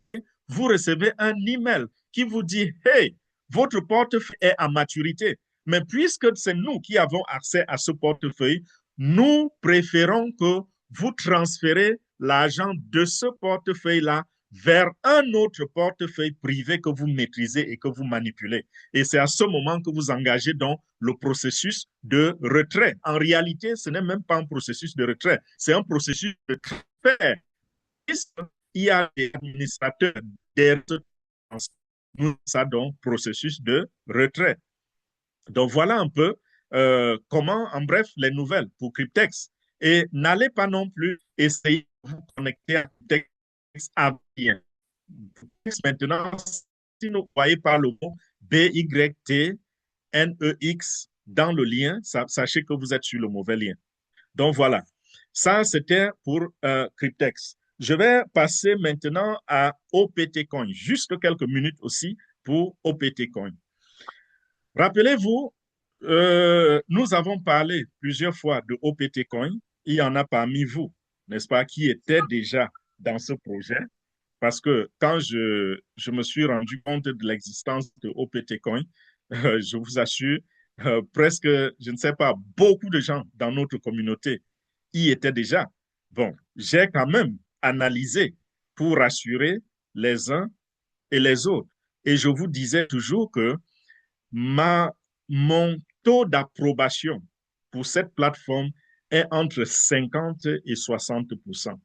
vous recevez un email qui vous dit, hey, votre portefeuille est à maturité. Mais puisque c'est nous qui avons accès à ce portefeuille, nous préférons que vous transférez l'argent de ce portefeuille-là vers un autre portefeuille privé que vous maîtrisez et que vous manipulez. Et c'est à ce moment que vous engagez dans le processus de retrait. En réalité, ce n'est même pas un processus de retrait, c'est un processus de transfert. Il y a des administrateurs derrière ça, donc processus de retrait. Donc voilà un peu comment, en bref, les nouvelles pour Cryptex. Et n'allez pas non plus essayer de vous connecter à Cryptex à rien. Maintenant, si vous voyez par le mot BYTNEX dans le lien, sachez que vous êtes sur le mauvais lien. Donc voilà, ça c'était pour Cryptex. Je vais passer maintenant à OPT Coin, juste quelques minutes aussi pour OPT Coin. Rappelez-vous, nous avons parlé plusieurs fois de OPT Coin. Il y en a parmi vous, n'est-ce pas, qui étaient déjà dans ce projet. Parce que quand je me suis rendu compte de l'existence de OPT Coin, je vous assure, presque, je ne sais pas, beaucoup de gens dans notre communauté y étaient déjà. Bon, j'ai quand même analysé pour rassurer les uns et les autres. Et je vous disais toujours que mon taux d'approbation pour cette plateforme est entre 50 et 60%.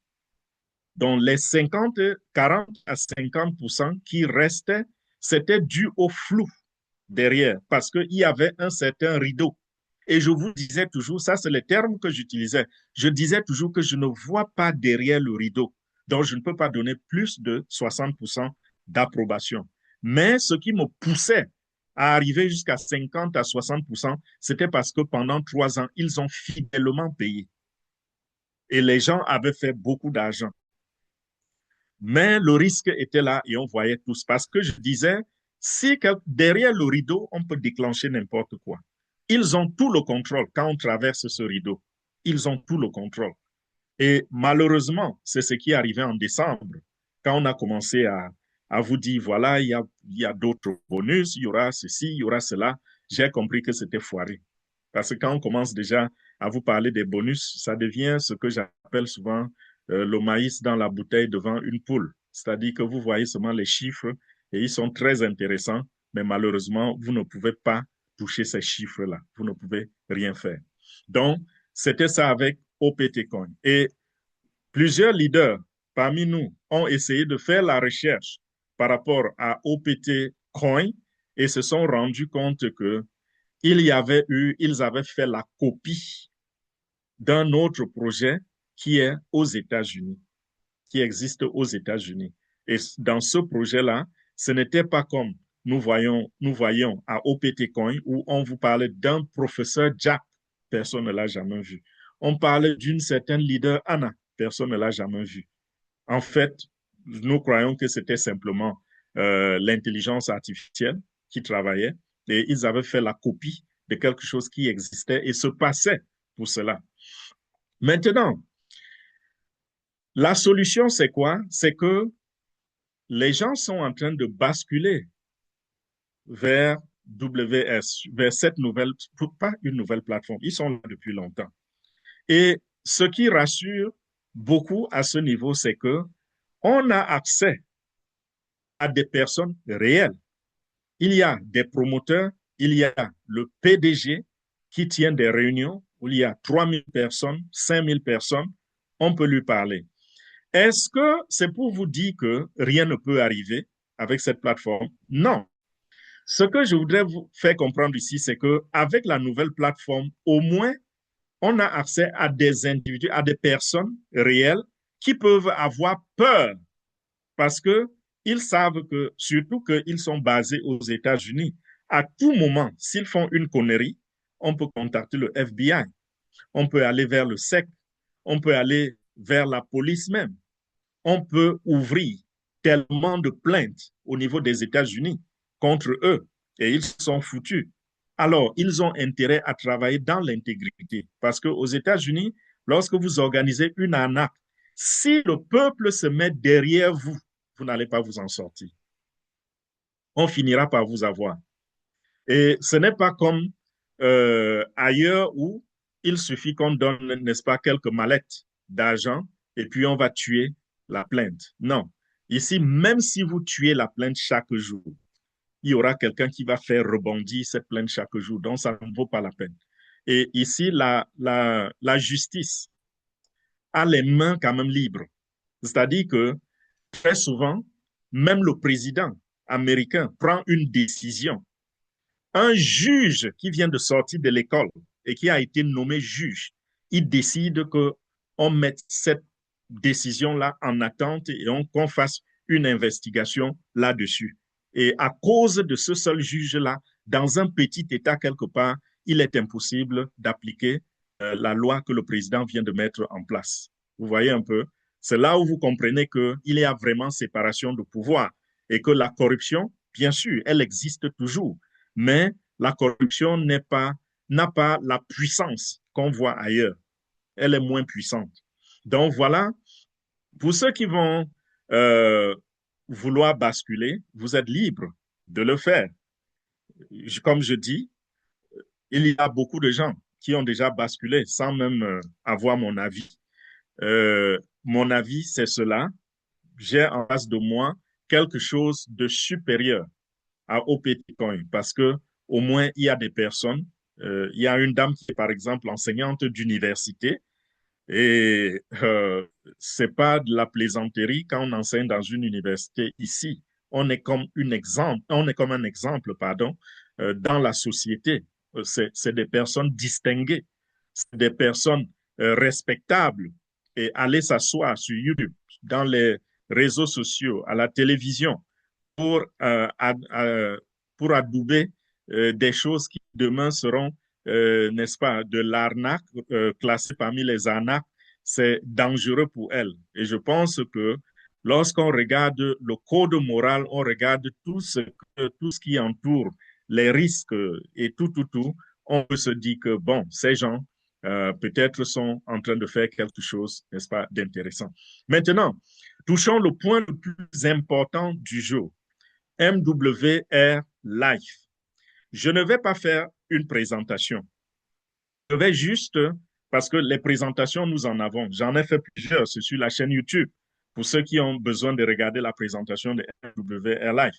Donc, les 50, 40 à 50% qui restaient, c'était dû au flou derrière, parce qu'il y avait un certain rideau. Et je vous disais toujours, ça c'est le terme que j'utilisais, je disais toujours que je ne vois pas derrière le rideau. Donc, je ne peux pas donner plus de 60% d'approbation. Mais ce qui me poussait à arriver jusqu'à 50 à 60%, c'était parce que pendant 3 ans, ils ont fidèlement payé. Et les gens avaient fait beaucoup d'argent. Mais le risque était là et on voyait tous. Parce que je disais, si derrière le rideau, on peut déclencher n'importe quoi. Ils ont tout le contrôle quand on traverse ce rideau. Ils ont tout le contrôle. Et malheureusement, c'est ce qui est arrivé en décembre, quand on a commencé à vous dire, voilà, il y a d'autres bonus, il y aura ceci, il y aura cela. J'ai compris que c'était foiré. Parce que quand on commence déjà à vous parler des bonus, ça devient ce que j'appelle souvent le maïs dans la bouteille devant une poule. C'est-à-dire que vous voyez seulement les chiffres et ils sont très intéressants, mais malheureusement, vous ne pouvez pas toucher ces chiffres-là. Vous ne pouvez rien faire. Donc, c'était ça avec OPT Coin. Et plusieurs leaders parmi nous ont essayé de faire la recherche par rapport à OPT Coin et se sont rendus compte que ils avaient fait la copie d'un autre projet qui est aux États-Unis, qui existe aux États-Unis. Et dans ce projet-là, ce n'était pas comme nous voyons à OPT Coin où on vous parlait d'un professeur Jack, personne ne l'a jamais vu. On parlait d'une certaine leader Anna, personne ne l'a jamais vu. En fait, nous croyons que c'était simplement l'intelligence artificielle qui travaillait et ils avaient fait la copie de quelque chose qui existait et se passait pour cela. Maintenant, la solution, c'est quoi? C'est que les gens sont en train de basculer vers WS, vers cette nouvelle, pas une nouvelle plateforme, ils sont là depuis longtemps. Et ce qui rassure beaucoup à ce niveau, c'est que on a accès à des personnes réelles. Il y a des promoteurs, il y a le PDG qui tient des réunions où il y a 3000 personnes, 5000 personnes, on peut lui parler. Est-ce que c'est pour vous dire que rien ne peut arriver avec cette plateforme? Non. Ce que je voudrais vous faire comprendre ici, c'est qu'avec la nouvelle plateforme, au moins, on a accès à des individus, à des personnes réelles qui peuvent avoir peur parce qu'ils savent que, surtout qu'ils sont basés aux États-Unis, à tout moment, s'ils font une connerie, on peut contacter le FBI, on peut aller vers le SEC, on peut aller vers la police même. On peut ouvrir tellement de plaintes au niveau des États-Unis contre eux et ils sont foutus. Alors, ils ont intérêt à travailler dans l'intégrité parce qu'aux États-Unis, lorsque vous organisez une arnaque, si le peuple se met derrière vous, vous n'allez pas vous en sortir. On finira par vous avoir. Et ce n'est pas comme ailleurs où il suffit qu'on donne, n'est-ce pas, quelques mallettes d'argent et puis on va tuer la plainte. Non. Ici, même si vous tuez la plainte chaque jour, il y aura quelqu'un qui va faire rebondir cette plainte chaque jour. Donc, ça ne vaut pas la peine. Et ici, la justice a les mains quand même libres. C'est-à-dire que très souvent, même le président américain prend une décision. Un juge qui vient de sortir de l'école et qui a été nommé juge, il décide qu'on mette cette décision-là en attente et qu'on fasse une investigation là-dessus. Et à cause de ce seul juge-là, dans un petit État quelque part, il est impossible d'appliquer la loi que le président vient de mettre en place. Vous voyez un peu? C'est là où vous comprenez qu'il y a vraiment séparation de pouvoir et que la corruption, bien sûr, elle existe toujours, mais la corruption n'a pas la puissance qu'on voit ailleurs. Elle est moins puissante. Donc voilà, pour ceux qui vont vouloir basculer, vous êtes libre de le faire. Comme je dis, il y a beaucoup de gens qui ont déjà basculé sans même avoir mon avis. Mon avis, c'est cela. J'ai en face de moi quelque chose de supérieur au Bitcoin parce que au moins il y a des personnes. Il y a une dame qui est par exemple enseignante d'université et c'est pas de la plaisanterie quand on enseigne dans une université ici. On est comme un exemple, pardon, dans la société. C'est des personnes distinguées, c'est des personnes respectables et aller s'asseoir sur YouTube, dans les réseaux sociaux, à la télévision pour, pour adouber des choses qui demain seront, n'est-ce pas, de l'arnaque, classée parmi les arnaques, c'est dangereux pour elles. Et je pense que lorsqu'on regarde le code moral, on regarde tout ce qui entoure les risques et tout, on peut se dire que, bon, ces gens, peut-être sont en train de faire quelque chose, n'est-ce pas, d'intéressant. Maintenant, touchons le point le plus important du jour. MWR Live. Je ne vais pas faire une présentation. Je vais juste, parce que les présentations, nous en avons. J'en ai fait plusieurs, c'est sur la chaîne YouTube, pour ceux qui ont besoin de regarder la présentation de MWR Live.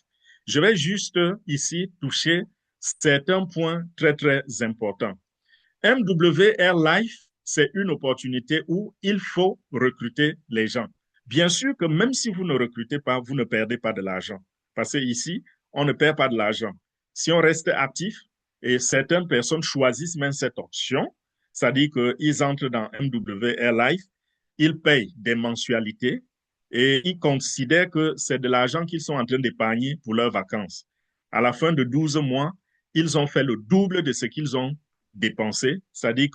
Je vais juste ici toucher certains points très, très importants. MWR Live, c'est une opportunité où il faut recruter les gens. Bien sûr que même si vous ne recrutez pas, vous ne perdez pas de l'argent. Parce que ici, on ne perd pas de l'argent. Si on reste actif, et certaines personnes choisissent même cette option, c'est-à-dire qu'ils entrent dans MWR Live, ils payent des mensualités et ils considèrent que c'est de l'argent qu'ils sont en train d'épargner pour leurs vacances. À la fin de 12 mois, ils ont fait le double de ce qu'ils ont dépensé, c'est-à-dire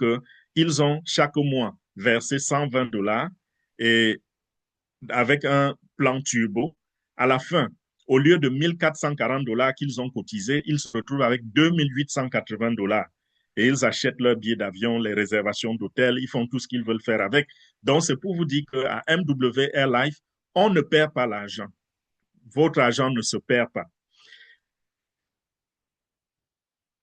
qu'ils ont chaque mois versé 120 dollars et avec un plan turbo, à la fin, au lieu de 1440 dollars qu'ils ont cotisé, ils se retrouvent avec 2880 dollars. Et ils achètent leurs billets d'avion, les réservations d'hôtel, ils font tout ce qu'ils veulent faire avec. Donc, c'est pour vous dire qu'à MWR Life, on ne perd pas l'argent. Votre argent ne se perd pas.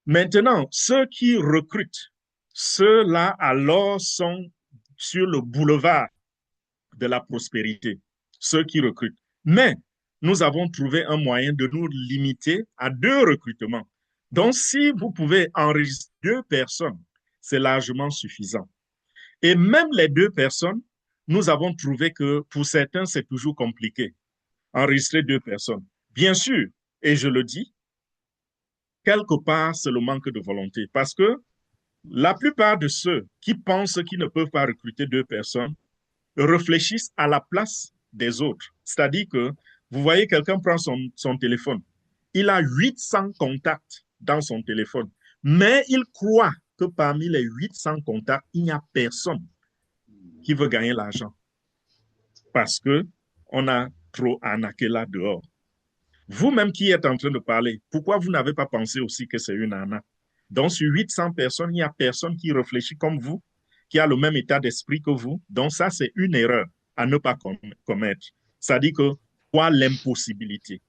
Maintenant, ceux qui recrutent, ceux-là alors sont sur le boulevard de la prospérité, ceux qui recrutent. Mais nous avons trouvé un moyen de nous limiter à 2 recrutements. Donc, si vous pouvez enregistrer 2 personnes, c'est largement suffisant. Et même les 2 personnes, nous avons trouvé que pour certains, c'est toujours compliqué. Enregistrer 2 personnes. Bien sûr, et je le dis, quelque part, c'est le manque de volonté. Parce que la plupart de ceux qui pensent qu'ils ne peuvent pas recruter 2 personnes réfléchissent à la place des autres. C'est-à-dire que vous voyez, quelqu'un prend son téléphone. Il a 800 contacts dans son téléphone, mais il croit que parmi les 800 contacts, il n'y a personne qui veut gagner l'argent parce qu'on a trop arnaqué là dehors. Vous-même qui êtes en train de parler, pourquoi vous n'avez pas pensé aussi que c'est une arnaque? Donc, sur 800 personnes, il n'y a personne qui réfléchit comme vous, qui a le même état d'esprit que vous. Donc, ça, c'est une erreur à ne pas commettre. Ça dit que quoi l'impossibilité.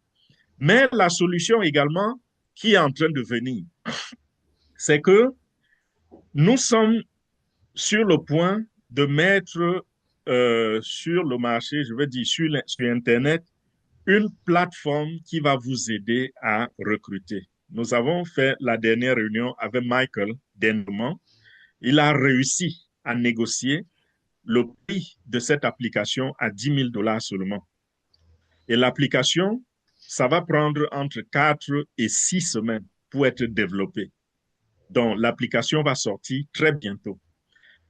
Mais la solution également qui est en train de venir, c'est que nous sommes sur le point de mettre sur le marché, je veux dire sur Internet, une plateforme qui va vous aider à recruter. Nous avons fait la dernière réunion avec Michael dernièrement. Il a réussi à négocier le prix de cette application à 10 000 dollars seulement. Et l'application, ça va prendre entre 4 et 6 semaines pour être développée. Donc, l'application va sortir très bientôt.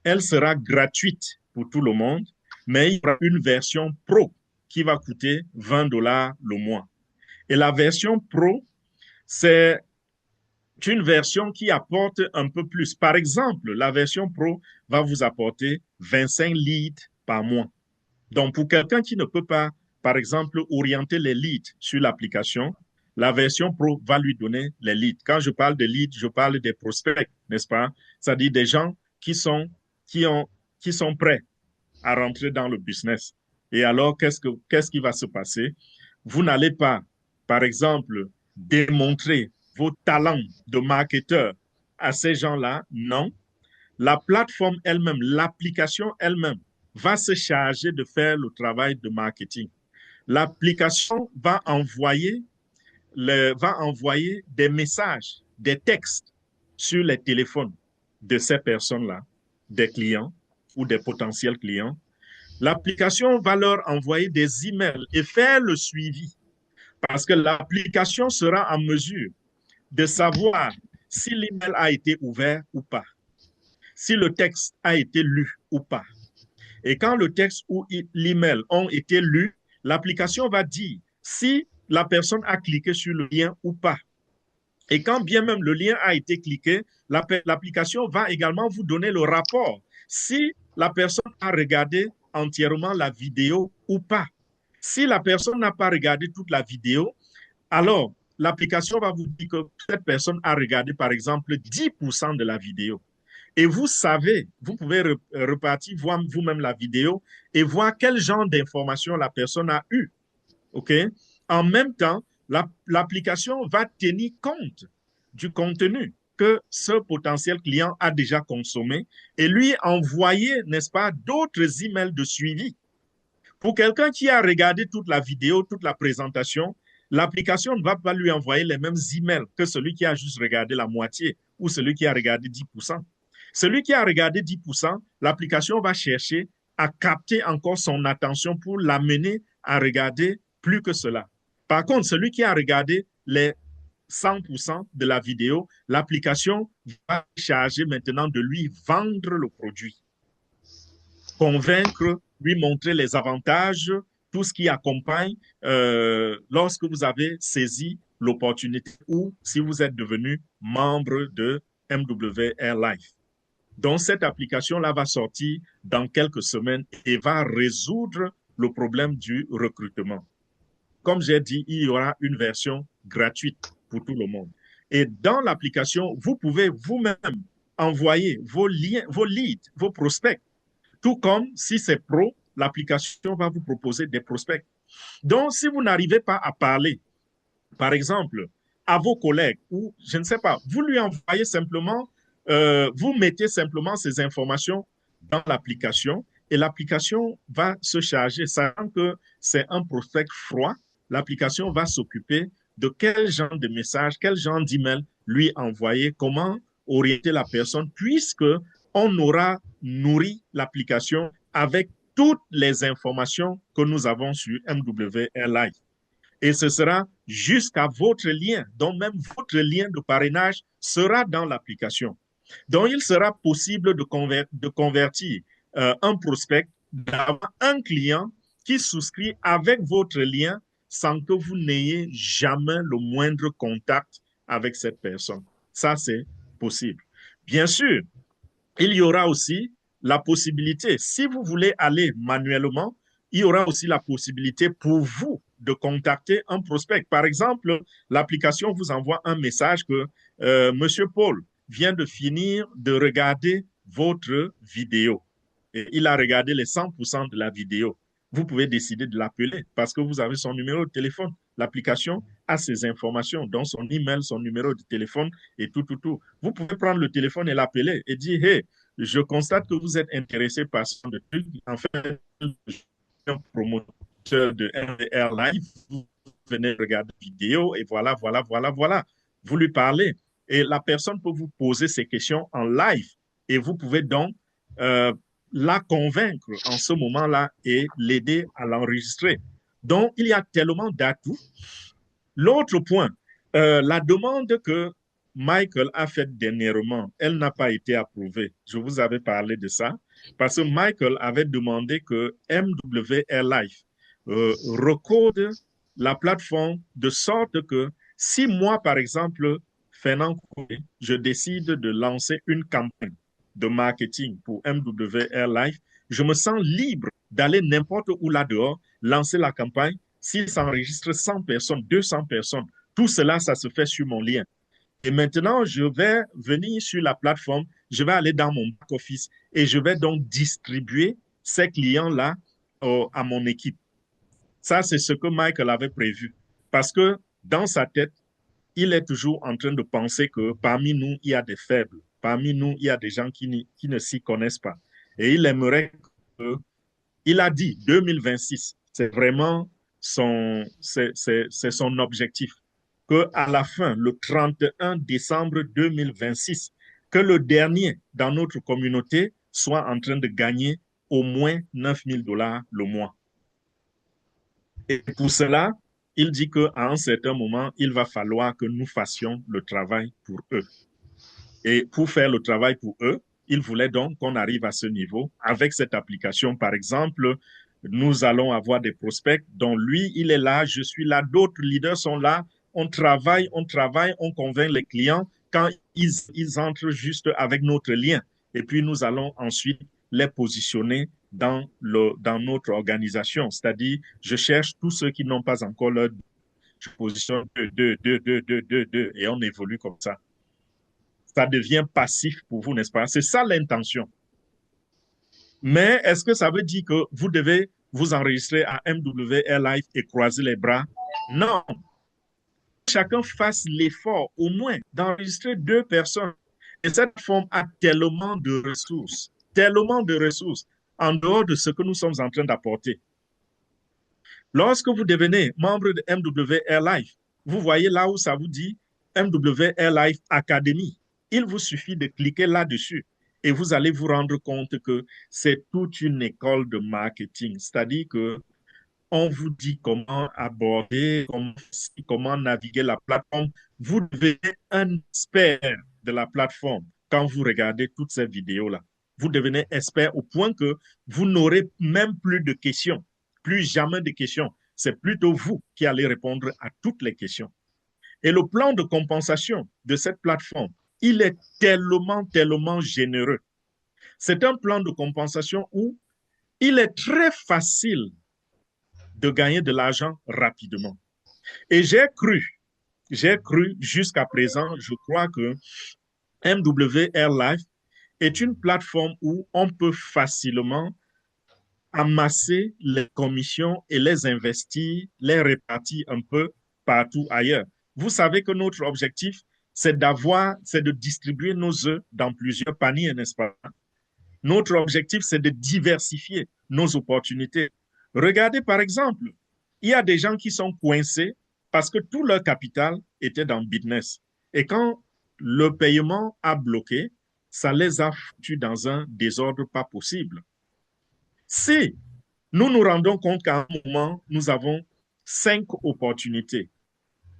Elle sera gratuite pour tout le monde, mais il y aura une version pro qui va coûter 20 dollars le mois. Et la version pro, c'est une version qui apporte un peu plus. Par exemple, la version pro va vous apporter 25 leads par mois. Donc, pour quelqu'un qui ne peut pas, par exemple, orienter les leads sur l'application, la version pro va lui donner les leads. Quand je parle de leads, je parle des prospects, n'est-ce pas? C'est-à-dire des gens qui sont, qui ont, qui sont prêts à rentrer dans le business. Et alors, qu'est-ce qui va se passer? Vous n'allez pas, par exemple, démontrer vos talents de marketeur à ces gens-là. Non. La plateforme elle-même, l'application elle-même va se charger de faire le travail de marketing. L'application va envoyer des messages, des textes sur les téléphones de ces personnes-là, des clients ou des potentiels clients. L'application va leur envoyer des emails et faire le suivi parce que l'application sera en mesure de savoir si l'email a été ouvert ou pas, si le texte a été lu ou pas. Et quand le texte ou l'email ont été lus, l'application va dire si la personne a cliqué sur le lien ou pas. Et quand bien même le lien a été cliqué, l'application va également vous donner le rapport si la personne a regardé entièrement la vidéo ou pas. Si la personne n'a pas regardé toute la vidéo, alors l'application va vous dire que cette personne a regardé par exemple 10% de la vidéo. Et vous savez, vous pouvez repartir, voir vous-même la vidéo et voir quel genre d'informations la personne a eu. OK? En même temps, l'application va tenir compte du contenu que ce potentiel client a déjà consommé et lui envoyer, n'est-ce pas, d'autres emails de suivi. Pour quelqu'un qui a regardé toute la vidéo, toute la présentation, l'application ne va pas lui envoyer les mêmes emails que celui qui a juste regardé la moitié ou celui qui a regardé 10%. Celui qui a regardé 10%, l'application va chercher à capter encore son attention pour l'amener à regarder plus que cela. Par contre, celui qui a regardé les 100% de la vidéo, l'application va charger maintenant de lui vendre le produit, convaincre, lui montrer les avantages, tout ce qui accompagne lorsque vous avez saisi l'opportunité ou si vous êtes devenu membre de MWR Life. Donc, cette application-là va sortir dans quelques semaines et va résoudre le problème du recrutement. Comme j'ai dit, il y aura une version gratuite pour tout le monde. Et dans l'application, vous pouvez vous-même envoyer vos liens, vos leads, vos prospects. Tout comme si c'est pro, l'application va vous proposer des prospects. Donc, si vous n'arrivez pas à parler, par exemple, à vos collègues ou je ne sais pas, vous lui envoyez simplement, vous mettez simplement ces informations dans l'application et l'application va se charger, sachant que c'est un prospect froid, l'application va s'occuper de quel genre de message, quel genre d'email lui envoyer, comment orienter la personne, puisque on aura nourri l'application avec toutes les informations que nous avons sur MWR Live. Et ce sera jusqu'à votre lien. Donc, même votre lien de parrainage sera dans l'application. Donc, il sera possible de convertir un prospect d'avoir un client qui souscrit avec votre lien sans que vous n'ayez jamais le moindre contact avec cette personne. Ça, c'est possible. Bien sûr, il y aura aussi la possibilité, si vous voulez aller manuellement, il y aura aussi la possibilité pour vous de contacter un prospect. Par exemple, l'application vous envoie un message que Monsieur Paul vient de finir de regarder votre vidéo. Et il a regardé les 100% de la vidéo. Vous pouvez décider de l'appeler parce que vous avez son numéro de téléphone. L'application a ces informations, donc son email, son numéro de téléphone et tout, tout, tout. Vous pouvez prendre le téléphone et l'appeler et dire, hey, je constate que vous êtes intéressé par ce de truc. En fait, je suis un promoteur de MDR Live, vous venez regarder la vidéo et voilà, voilà, voilà, voilà. Vous lui parlez et la personne peut vous poser ces questions en live et vous pouvez donc la convaincre en ce moment-là et l'aider à l'enregistrer. Donc, il y a tellement d'atouts. L'autre point, la demande que Michael a faite dernièrement, elle n'a pas été approuvée. Je vous avais parlé de ça parce que Michael avait demandé que MWR Life recode la plateforme de sorte que si moi, par exemple, Fernand Coué, je décide de lancer une campagne de marketing pour MWR Life, je me sens libre d'aller n'importe où là-dehors, lancer la campagne. S'il s'enregistre 100 personnes, 200 personnes, tout cela, ça se fait sur mon lien. Et maintenant, je vais venir sur la plateforme, je vais aller dans mon back-office et je vais donc distribuer ces clients-là à mon équipe. Ça, c'est ce que Michael avait prévu. Parce que dans sa tête, il est toujours en train de penser que parmi nous, il y a des faibles. Parmi nous, il y a des gens qui ne s'y connaissent pas. Et il aimerait que, il a dit 2026, c'est vraiment son objectif. Qu'à la fin, le 31 décembre 2026, que le dernier dans notre communauté soit en train de gagner au moins 9 000 $ le mois. Et pour cela, il dit qu'à un certain moment, il va falloir que nous fassions le travail pour eux. Et pour faire le travail pour eux, il voulait donc qu'on arrive à ce niveau. Avec cette application, par exemple, nous allons avoir des prospects dont lui, il est là, je suis là, d'autres leaders sont là. On travaille, on convainc les clients quand ils entrent juste avec notre lien. Et puis, nous allons ensuite les positionner dans notre organisation. C'est-à-dire, je cherche tous ceux qui n'ont pas encore leur... Je positionne deux, et on évolue comme ça. Ça devient passif pour vous, n'est-ce pas? C'est ça l'intention. Mais est-ce que ça veut dire que vous devez vous enregistrer à MWR Live et croiser les bras? Non. Chacun fasse l'effort au moins d'enregistrer 2 personnes. Et cette forme a tellement de ressources en dehors de ce que nous sommes en train d'apporter. Lorsque vous devenez membre de MWR Live, vous voyez là où ça vous dit MWR Live Academy. Il vous suffit de cliquer là-dessus et vous allez vous rendre compte que c'est toute une école de marketing. C'est-à-dire que on vous dit comment aborder, comment naviguer la plateforme. Vous devenez un expert de la plateforme quand vous regardez toutes ces vidéos-là. Vous devenez expert au point que vous n'aurez même plus de questions, plus jamais de questions. C'est plutôt vous qui allez répondre à toutes les questions. Et le plan de compensation de cette plateforme, il est tellement, tellement généreux. C'est un plan de compensation où il est très facile de gagner de l'argent rapidement. Et j'ai cru jusqu'à présent, je crois que MWR Live est une plateforme où on peut facilement amasser les commissions et les investir, les répartir un peu partout ailleurs. Vous savez que notre objectif, c'est de distribuer nos œufs dans plusieurs paniers, n'est-ce pas? Notre objectif, c'est de diversifier nos opportunités. Regardez par exemple, il y a des gens qui sont coincés parce que tout leur capital était dans business. Et quand le paiement a bloqué, ça les a foutus dans un désordre pas possible. Si nous nous rendons compte qu'à un moment, nous avons 5 opportunités,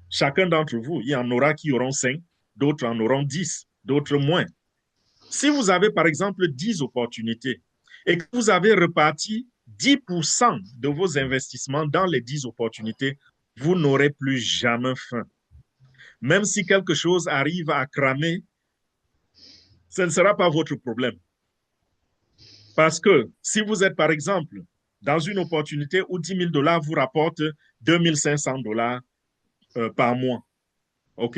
chacun d'entre vous, il y en aura qui auront 5, d'autres en auront 10, d'autres moins. Si vous avez par exemple 10 opportunités et que vous avez reparti 10% de vos investissements dans les 10 opportunités, vous n'aurez plus jamais faim. Même si quelque chose arrive à cramer, ce ne sera pas votre problème. Parce que si vous êtes par exemple dans une opportunité où 10 000 $ vous rapportent 2 500 $ par mois, OK?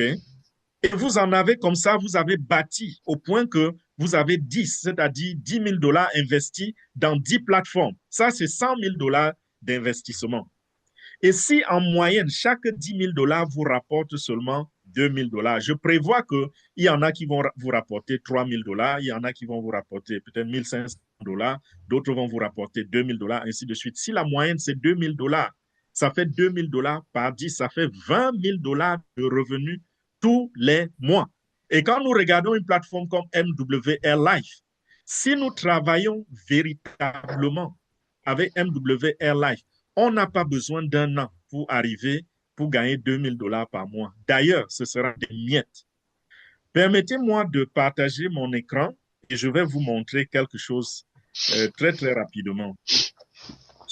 Et vous en avez comme ça, vous avez bâti au point que vous avez 10, c'est-à-dire 10 000 $ investis dans 10 plateformes. Ça, c'est 100 000 $ d'investissement. Et si en moyenne, chaque 10 000 $ vous rapporte seulement 2 000 $, je prévois qu'il y en a qui vont vous rapporter 3 000 $, il y en a qui vont vous rapporter peut-être 1 500 dollars, d'autres vont vous rapporter 2000 dollars, ainsi de suite. Si la moyenne, c'est 2000 dollars, ça fait 2000 dollars par 10, ça fait 20 000 dollars de revenus tous les mois. Et quand nous regardons une plateforme comme MWR Life, si nous travaillons véritablement avec MWR Life, on n'a pas besoin d'un an pour arriver, pour gagner 2000 dollars par mois. D'ailleurs, ce sera des miettes. Permettez-moi de partager mon écran et je vais vous montrer quelque chose très, très rapidement.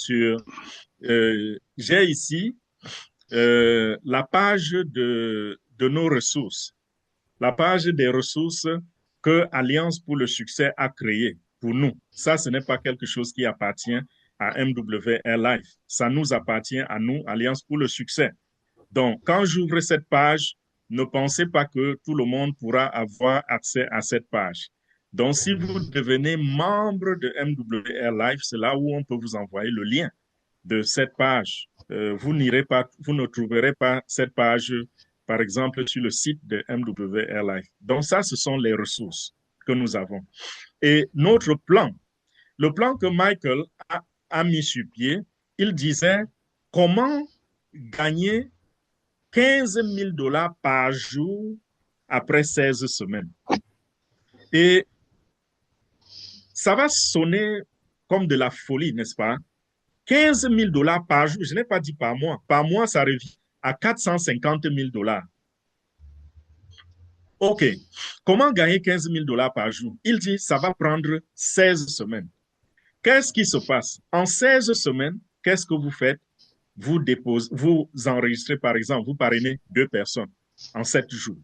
J'ai ici la page de nos ressources, la page des ressources que Alliance pour le succès a créée pour nous. Ça, ce n'est pas quelque chose qui appartient à MWR Life. Ça nous appartient à nous, Alliance pour le succès. Donc, quand j'ouvre cette page, ne pensez pas que tout le monde pourra avoir accès à cette page. Donc, si vous devenez membre de MWR Life, c'est là où on peut vous envoyer le lien de cette page. Vous ne trouverez pas cette page, par exemple, sur le site de MWR Life. Donc, ça, ce sont les ressources que nous avons. Et notre plan, le plan que Michael a mis sur pied, il disait comment gagner 15 000 dollars par jour après 16 semaines. Et ça va sonner comme de la folie, n'est-ce pas? 15 000 dollars par jour, je n'ai pas dit par mois. Par mois, ça revient à 450 000 dollars. OK. Comment gagner 15 000 dollars par jour? Il dit, ça va prendre 16 semaines. Qu'est-ce qui se passe? En 16 semaines, qu'est-ce que vous faites? Vous enregistrez, par exemple, vous parrainez 2 personnes en 7 jours.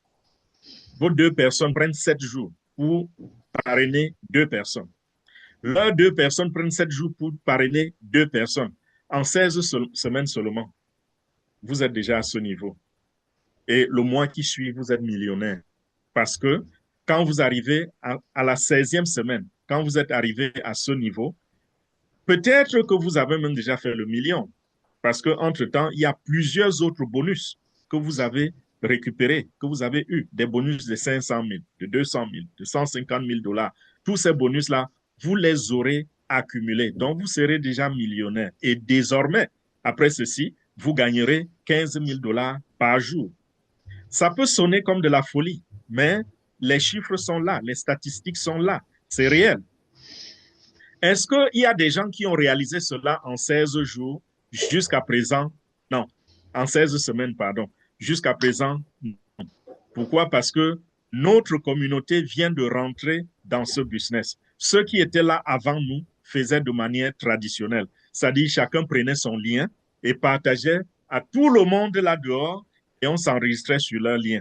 Vos 2 personnes prennent 7 jours pour parrainer 2 personnes. Leurs 2 personnes prennent 7 jours pour parrainer 2 personnes. En 16 semaines seulement, vous êtes déjà à ce niveau. Et le mois qui suit, vous êtes millionnaire. Parce que quand vous arrivez à la 16e semaine, quand vous êtes arrivé à ce niveau, peut-être que vous avez même déjà fait le million. Parce qu'entre-temps, il y a plusieurs autres bonus que vous avez récupérés, que vous avez eu. Des bonus de 500 000, de 200 000, de 150 000 dollars. Tous ces bonus-là, vous les aurez accumulés. Donc, vous serez déjà millionnaire. Et désormais, après ceci, vous gagnerez 15 000 dollars par jour. Ça peut sonner comme de la folie, mais les chiffres sont là, les statistiques sont là. C'est réel. Est-ce qu'il y a des gens qui ont réalisé cela en 16 jours jusqu'à présent? Non, en 16 semaines, pardon. Jusqu'à présent, non. Pourquoi? Parce que notre communauté vient de rentrer dans ce business. Ceux qui étaient là avant nous faisaient de manière traditionnelle. C'est-à-dire chacun prenait son lien et partageait à tout le monde là dehors et on s'enregistrait sur leur lien.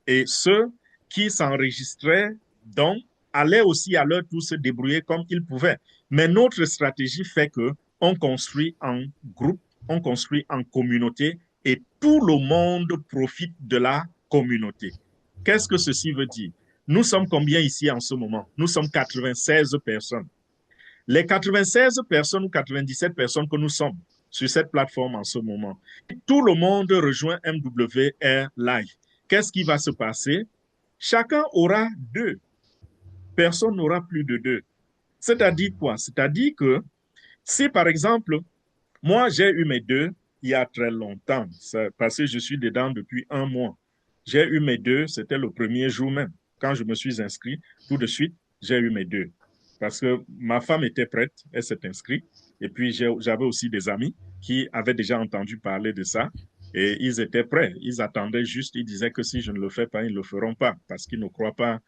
Et ceux qui s'enregistraient, donc, allaient aussi à leur tour se débrouiller comme ils pouvaient. Mais notre stratégie fait que on construit en groupe, on construit en communauté et tout le monde profite de la communauté. Qu'est-ce que ceci veut dire? Nous sommes combien ici en ce moment? Nous sommes 96 personnes. Les 96 personnes ou 97 personnes que nous sommes sur cette plateforme en ce moment, tout le monde rejoint MWR Live. Qu'est-ce qui va se passer? Chacun aura 2. Personne n'aura plus de 2. C'est-à-dire quoi? C'est-à-dire que si, par exemple, moi, j'ai eu mes 2 il y a très longtemps, parce que je suis dedans depuis 1 mois. J'ai eu mes 2, c'était le premier jour même. Quand je me suis inscrit, tout de suite, j'ai eu mes 2. Parce que ma femme était prête, elle s'est inscrite. Et puis, j'avais aussi des amis qui avaient déjà entendu parler de ça. Et ils étaient prêts. Ils attendaient juste, ils disaient que si je ne le fais pas, ils ne le feront pas. Parce qu'ils ne croient pas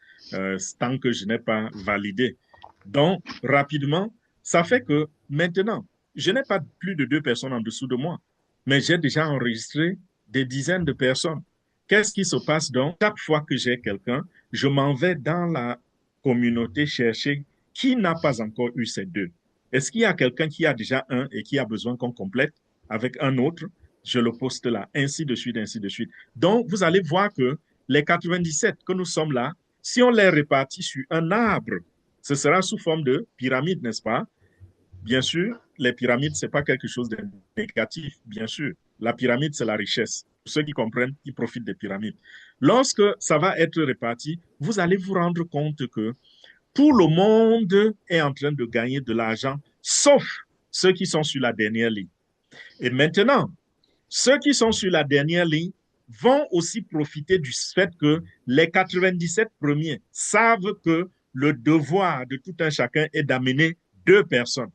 tant que je n'ai pas validé. Donc, rapidement, ça fait que maintenant, je n'ai pas plus de 2 personnes en dessous de moi, mais j'ai déjà enregistré des dizaines de personnes. Qu'est-ce qui se passe donc? Chaque fois que j'ai quelqu'un, je m'en vais dans la communauté chercher qui n'a pas encore eu ces 2. Est-ce qu'il y a quelqu'un qui a déjà un et qui a besoin qu'on complète avec un autre? Je le poste là, ainsi de suite, ainsi de suite. Donc, vous allez voir que les 97 que nous sommes là, si on les répartit sur un arbre, ce sera sous forme de pyramide, n'est-ce pas? Bien sûr, les pyramides, ce n'est pas quelque chose de négatif, bien sûr. La pyramide, c'est la richesse. Pour ceux qui comprennent, ils profitent des pyramides. Lorsque ça va être réparti, vous allez vous rendre compte que Tout le monde est en train de gagner de l'argent, sauf ceux qui sont sur la dernière ligne. Et maintenant, ceux qui sont sur la dernière ligne vont aussi profiter du fait que les 97 premiers savent que le devoir de tout un chacun est d'amener 2 personnes.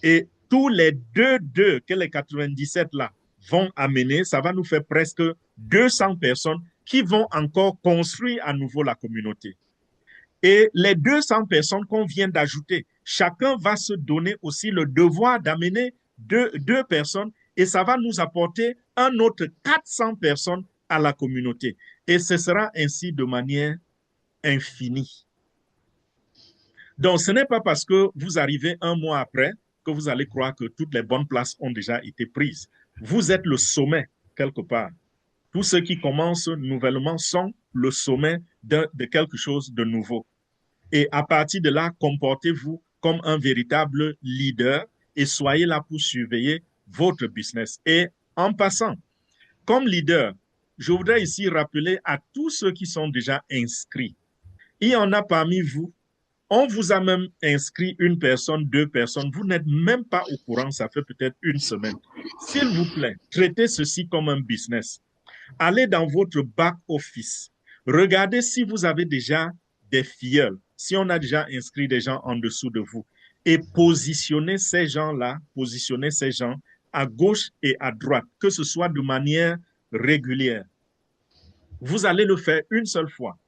Et tous les deux que les 97 là vont amener, ça va nous faire presque 200 personnes qui vont encore construire à nouveau la communauté. Et les 200 personnes qu'on vient d'ajouter, chacun va se donner aussi le devoir d'amener deux personnes et ça va nous apporter un autre 400 personnes à la communauté. Et ce sera ainsi de manière infinie. Donc, ce n'est pas parce que vous arrivez un mois après que vous allez croire que toutes les bonnes places ont déjà été prises. Vous êtes le sommet, quelque part. Tous ceux qui commencent nouvellement sont le sommet de quelque chose de nouveau. Et à partir de là, comportez-vous comme un véritable leader et soyez là pour surveiller votre business. Et en passant, comme leader, je voudrais ici rappeler à tous ceux qui sont déjà inscrits. Il y en a parmi vous, on vous a même inscrit 1 personne, 2 personnes, vous n'êtes même pas au courant, ça fait peut-être 1 semaine. S'il vous plaît, traitez ceci comme un business. Allez dans votre back office. Regardez si vous avez déjà des filleuls, si on a déjà inscrit des gens en dessous de vous. Et positionnez ces gens-là, positionnez ces gens à gauche et à droite, que ce soit de manière régulière. Vous allez le faire 1 seule fois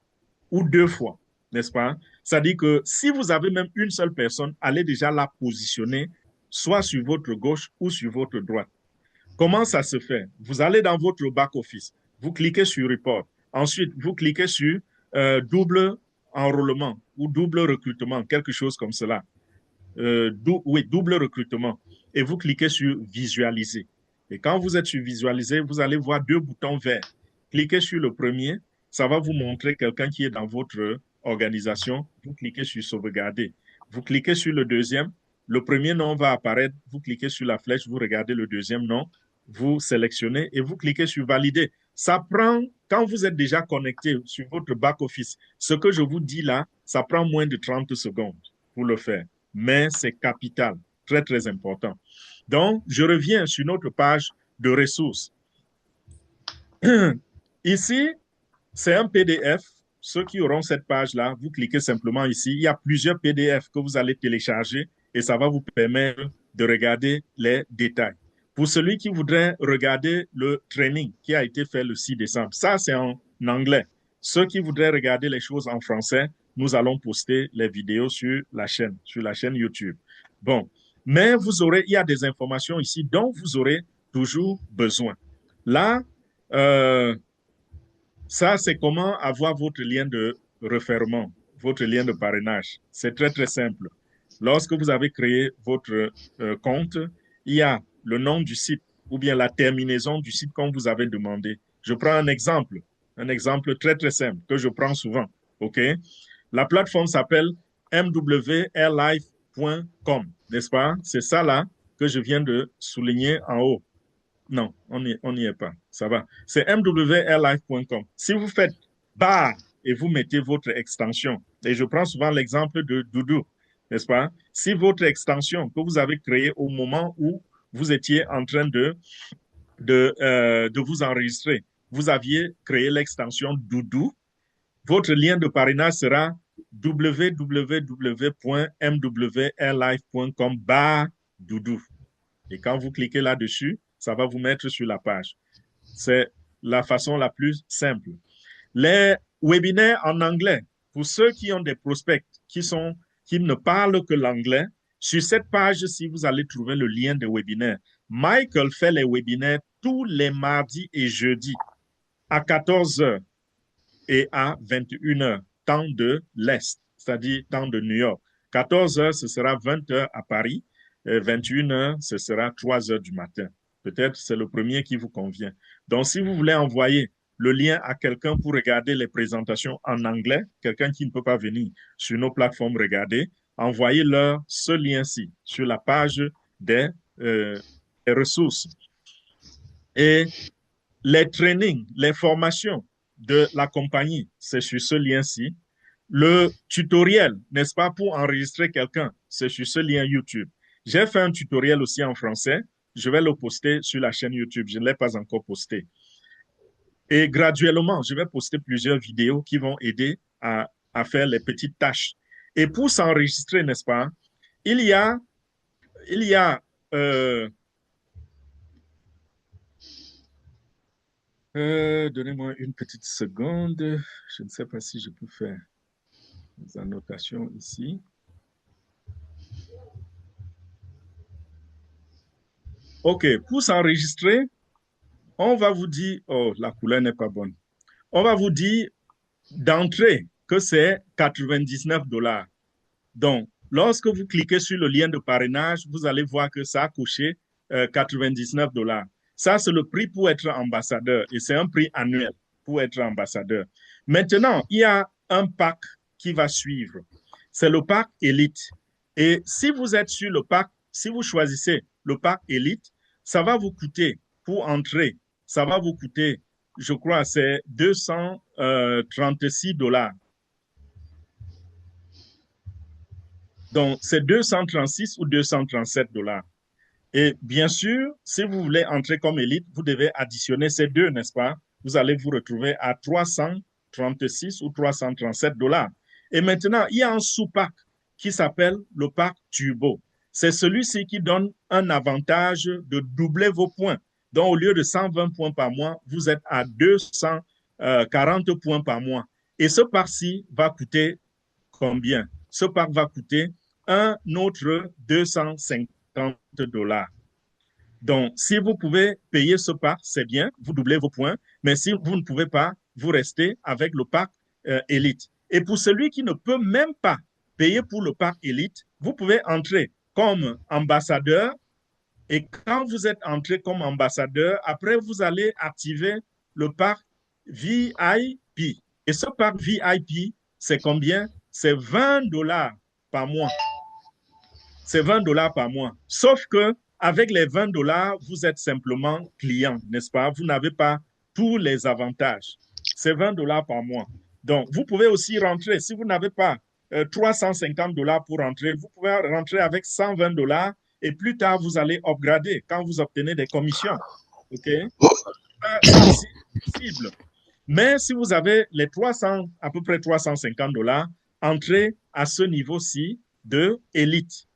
ou 2 fois, n'est-ce pas? C'est-à-dire que si vous avez même 1 seule personne, allez déjà la positionner soit sur votre gauche ou sur votre droite. Comment ça se fait? Vous allez dans votre back-office, vous cliquez sur Report. Ensuite, vous cliquez sur double enrôlement ou double recrutement, quelque chose comme cela. Oui, double recrutement. Et vous cliquez sur Visualiser. Et quand vous êtes sur Visualiser, vous allez voir 2 boutons verts. Cliquez sur le premier, ça va vous montrer quelqu'un qui est dans votre organisation. Vous cliquez sur Sauvegarder. Vous cliquez sur le deuxième, le premier nom va apparaître. Vous cliquez sur la flèche, vous regardez le deuxième nom, vous sélectionnez et vous cliquez sur Valider. Ça prend, quand vous êtes déjà connecté sur votre back-office, ce que je vous dis là, ça prend moins de 30 secondes pour le faire. Mais c'est capital, très, très important. Donc, je reviens sur notre page de ressources. Ici, c'est un PDF. Ceux qui auront cette page-là, vous cliquez simplement ici. Il y a plusieurs PDF que vous allez télécharger et ça va vous permettre de regarder les détails. Pour celui qui voudrait regarder le training qui a été fait le 6 décembre, ça c'est en anglais. Ceux qui voudraient regarder les choses en français, nous allons poster les vidéos sur la chaîne YouTube. Bon, mais il y a des informations ici dont vous aurez toujours besoin. Là, ça, c'est comment avoir votre lien de référement, votre lien de parrainage. C'est très, très simple. Lorsque vous avez créé votre compte, il y a le nom du site ou bien la terminaison du site qu'on vous avait demandé. Je prends un exemple très, très simple que je prends souvent. OK? La plateforme s'appelle mwrlife.com, n'est-ce pas? C'est ça là que je viens de souligner en haut. Non, on n'y est pas. Ça va. C'est mwrlife.com. Si vous faites barre et vous mettez votre extension, et je prends souvent l'exemple de Doudou, n'est-ce pas? Si votre extension que vous avez créée au moment où vous étiez en train de vous enregistrer, vous aviez créé l'extension Doudou, votre lien de parrainage sera www.mwrlife.com/Doudou. Et quand vous cliquez là-dessus, ça va vous mettre sur la page. C'est la façon la plus simple. Les webinaires en anglais, pour ceux qui ont des prospects qui ne parlent que l'anglais, sur cette page-ci, vous allez trouver le lien des webinaires. Michael fait les webinaires tous les mardis et jeudis à 14 heures et à 21 heures, temps de l'Est, c'est-à-dire temps de New York. 14 heures, ce sera 20 heures à Paris. 21 heures, ce sera 3 heures du matin. Peut-être c'est le premier qui vous convient. Donc, si vous voulez envoyer le lien à quelqu'un pour regarder les présentations en anglais, quelqu'un qui ne peut pas venir sur nos plateformes regarder, envoyez-leur ce lien-ci sur la page des ressources. Et les trainings, les formations de la compagnie, c'est sur ce lien-ci. Le tutoriel, n'est-ce pas, pour enregistrer quelqu'un, c'est sur ce lien YouTube. J'ai fait un tutoriel aussi en français. Je vais le poster sur la chaîne YouTube. Je ne l'ai pas encore posté. Et graduellement, je vais poster plusieurs vidéos qui vont aider à faire les petites tâches. Et pour s'enregistrer, n'est-ce pas, il y a, il y a donnez-moi une petite seconde. Je ne sais pas si je peux faire des annotations ici. OK, pour s'enregistrer, on va vous dire, oh, la couleur n'est pas bonne. On va vous dire d'entrée que c'est 99 $. Donc, lorsque vous cliquez sur le lien de parrainage, vous allez voir que ça a coché 99 $. Ça, c'est le prix pour être ambassadeur et c'est un prix annuel pour être ambassadeur. Maintenant, il y a un pack qui va suivre. C'est le pack Elite. Et si vous êtes sur le pack, si vous choisissez le pack Elite, ça va vous coûter pour entrer, ça va vous coûter, je crois, c'est 236 $. Donc, c'est 236 ou 237 $. Et bien sûr, si vous voulez entrer comme élite, vous devez additionner ces deux, n'est-ce pas? Vous allez vous retrouver à 336 ou 337 $. Et maintenant, il y a un sous-pack qui s'appelle le pack Turbo. C'est celui-ci qui donne un avantage de doubler vos points. Donc, au lieu de 120 points par mois, vous êtes à 240 points par mois. Et ce pack-ci va coûter combien? Ce pack va coûter un autre 250 $. Donc, si vous pouvez payer ce pack, c'est bien, vous doublez vos points, mais si vous ne pouvez pas, vous restez avec le pack Elite. Et pour celui qui ne peut même pas payer pour le pack Elite, vous pouvez entrer comme ambassadeur et quand vous êtes entré comme ambassadeur, après, vous allez activer le pack VIP. Et ce pack VIP, c'est combien? C'est 20 $ par mois. C'est 20 $ par mois. Sauf que avec les 20 $, vous êtes simplement client, n'est-ce pas? Vous n'avez pas tous les avantages. C'est 20 $ par mois. Donc, vous pouvez aussi rentrer. Si vous n'avez pas 350 $ pour rentrer, vous pouvez rentrer avec 120 $ et plus tard, vous allez upgrader quand vous obtenez des commissions. OK? C'est aussi possible. Mais si vous avez les 300, à peu près 350 $, entrez à ce niveau-ci de élite.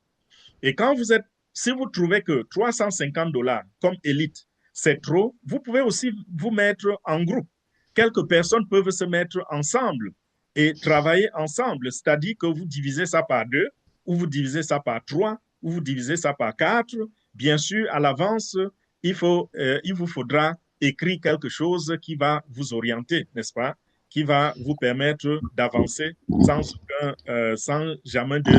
Et quand vous êtes, si vous trouvez que 350 $ comme élite, c'est trop, vous pouvez aussi vous mettre en groupe. Quelques personnes peuvent se mettre ensemble et travailler ensemble, c'est-à-dire que vous divisez ça par deux, ou vous divisez ça par trois, ou vous divisez ça par quatre. Bien sûr, à l'avance, il vous faudra écrire quelque chose qui va vous orienter, n'est-ce pas? Qui va vous permettre d'avancer sans jamais de...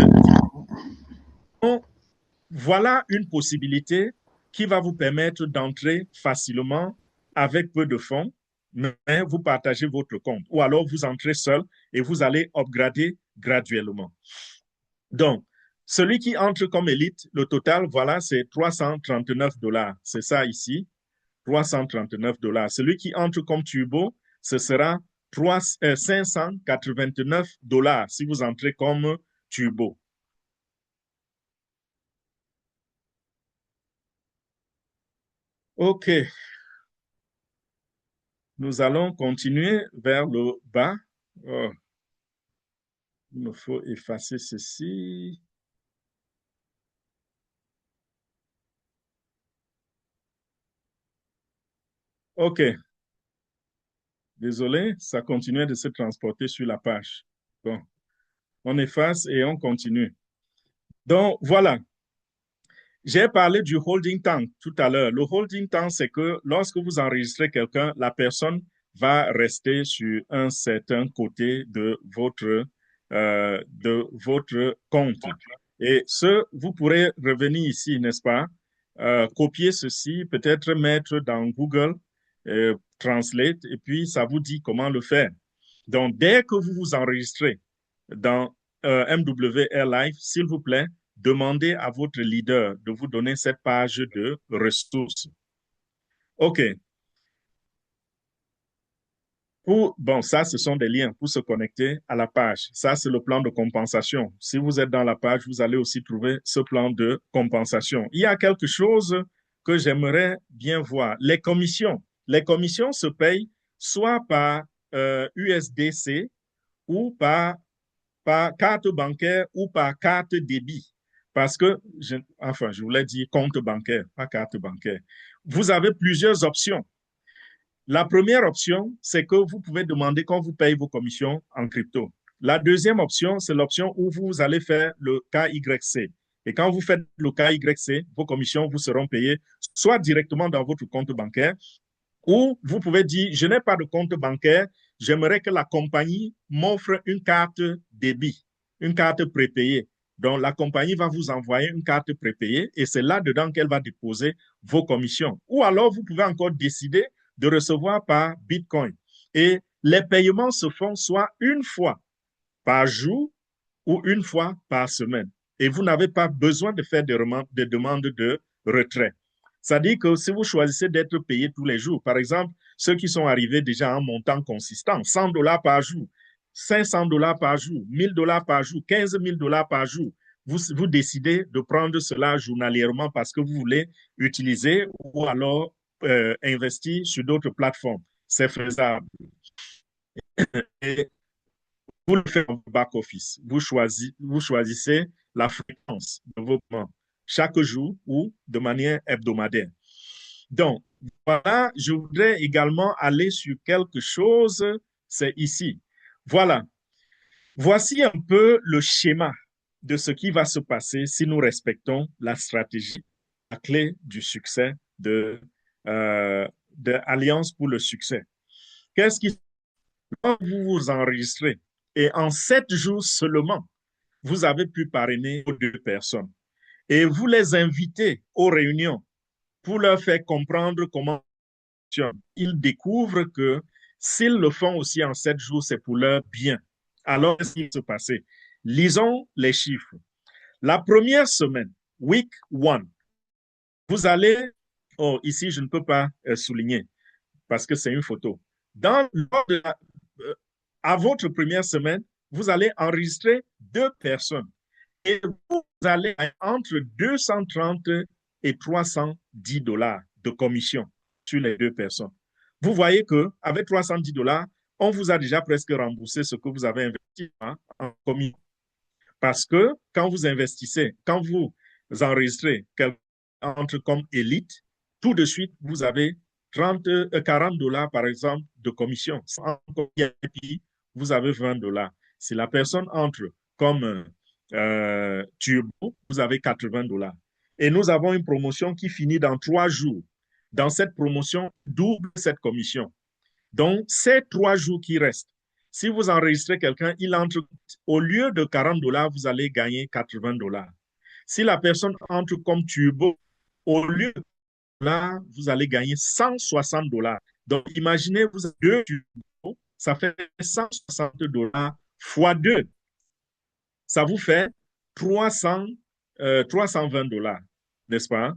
Voilà une possibilité qui va vous permettre d'entrer facilement avec peu de fonds, mais vous partagez votre compte. Ou alors vous entrez seul et vous allez upgrader graduellement. Donc, celui qui entre comme élite, le total, voilà, c'est 339 $. C'est ça ici, 339 $. Celui qui entre comme turbo, ce sera 589 $ si vous entrez comme turbo. OK. Nous allons continuer vers le bas. Oh, il me faut effacer ceci. OK. Désolé, ça continuait de se transporter sur la page. Bon, on efface et on continue. Donc, voilà. J'ai parlé du holding tank tout à l'heure. Le holding tank, c'est que lorsque vous enregistrez quelqu'un, la personne va rester sur un certain côté de votre compte. Et vous pourrez revenir ici, n'est-ce pas? Copier ceci, peut-être mettre dans Google Translate, et puis ça vous dit comment le faire. Donc, dès que vous vous enregistrez dans MW Air Life, s'il vous plaît, demandez à votre leader de vous donner cette page de ressources. OK. Bon, ça, ce sont des liens pour se connecter à la page. Ça, c'est le plan de compensation. Si vous êtes dans la page, vous allez aussi trouver ce plan de compensation. Il y a quelque chose que j'aimerais bien voir. Les commissions. Les commissions se payent soit par USDC ou par carte bancaire ou par carte débit. Parce que, je voulais dire compte bancaire, pas carte bancaire. Vous avez plusieurs options. La première option, c'est que vous pouvez demander qu'on vous paye vos commissions en crypto. La deuxième option, c'est l'option où vous allez faire le KYC. Et quand vous faites le KYC, vos commissions vous seront payées soit directement dans votre compte bancaire, ou vous pouvez dire, je n'ai pas de compte bancaire, j'aimerais que la compagnie m'offre une carte débit, une carte prépayée. Donc, la compagnie va vous envoyer une carte prépayée et c'est là-dedans qu'elle va déposer vos commissions. Ou alors, vous pouvez encore décider de recevoir par Bitcoin. Et les paiements se font soit une fois par jour ou une fois par semaine. Et vous n'avez pas besoin de faire des demandes de retrait. C'est-à-dire que si vous choisissez d'être payé tous les jours, par exemple, ceux qui sont arrivés déjà à un montant consistant, $100 par jour, $500 par jour, $1000 par jour, $15 000 par jour, vous décidez de prendre cela journalièrement parce que vous voulez utiliser ou alors investir sur d'autres plateformes. C'est faisable. Et vous le faites en back-office. Vous choisissez la fréquence de vos paiements chaque jour ou de manière hebdomadaire. Donc, voilà, je voudrais également aller sur quelque chose, c'est ici. Voilà. Voici un peu le schéma de ce qui va se passer si nous respectons la stratégie, la clé du succès de Alliance pour le succès. Qu'est-ce qui quand vous vous enregistrez et en 7 jours seulement, vous avez pu parrainer 2 personnes et vous les invitez aux réunions pour leur faire comprendre comment ça fonctionne. Ils découvrent que s'ils le font aussi en 7 jours, c'est pour leur bien. Alors, qu'est-ce qui va se passer? Lisons les chiffres. La première semaine, week 1, vous allez, oh, ici, je ne peux pas souligner parce que c'est une photo. Lors de à votre première semaine, vous allez enregistrer 2 personnes et vous allez entre 230 et $310 de commission sur les 2 personnes. Vous voyez qu'avec $310, on vous a déjà presque remboursé ce que vous avez investi en commission. Parce que quand vous investissez, quand vous enregistrez quelqu'un entre comme élite, tout de suite, vous avez $40 par exemple de commission. Sans VIP, vous avez $20. Si la personne entre comme turbo, vous avez $80. Et nous avons une promotion qui finit dans 3 jours. Dans cette promotion, double cette commission. Donc, ces 3 jours qui restent, si vous enregistrez quelqu'un, il entre, au lieu de $40, vous allez gagner $80. Si la personne entre comme turbo, au lieu de là, vous allez gagner $160. Donc, imaginez, vous avez 2 turbos, ça fait $160 fois 2. Ça vous fait 300, $320, n'est-ce pas?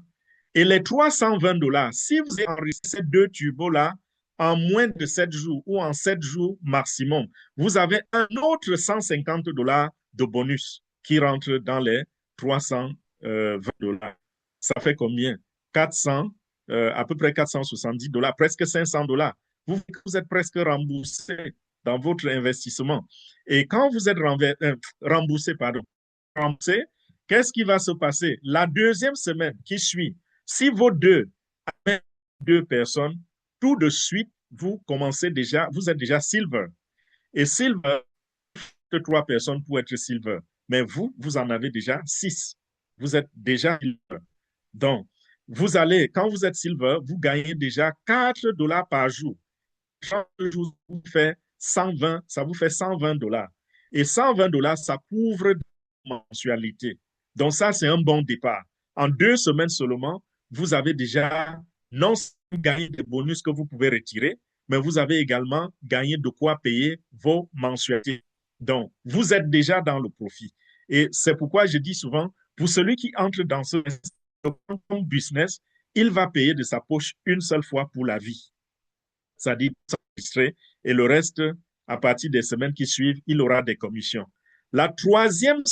Et les $320, si vous enregistrez ces 2 turbos-là en moins de 7 jours ou en 7 jours maximum, vous avez un autre $150 de bonus qui rentre dans les $320. Ça fait combien? 400, à peu près $470, presque $500. Vous êtes presque remboursé dans votre investissement. Et quand vous êtes remboursé, qu'est-ce qui va se passer? La deuxième semaine qui suit, si vos 2 personnes, tout de suite, vous êtes déjà silver. Et silver, 3 personnes pour être silver. Mais vous en avez déjà 6. Vous êtes déjà silver. Donc, quand vous êtes silver, vous gagnez déjà $4 par jour. 30 jours, ça vous fait $120. Et $120, ça couvre la mensualité. Donc ça, c'est un bon départ. En 2 semaines seulement, vous avez déjà non seulement gagné des bonus que vous pouvez retirer, mais vous avez également gagné de quoi payer vos mensualités. Donc, vous êtes déjà dans le profit. Et c'est pourquoi je dis souvent, pour celui qui entre dans ce business, il va payer de sa poche une seule fois pour la vie. C'est-à-dire s'enregistrer et le reste, à partir des semaines qui suivent, il aura des commissions. La troisième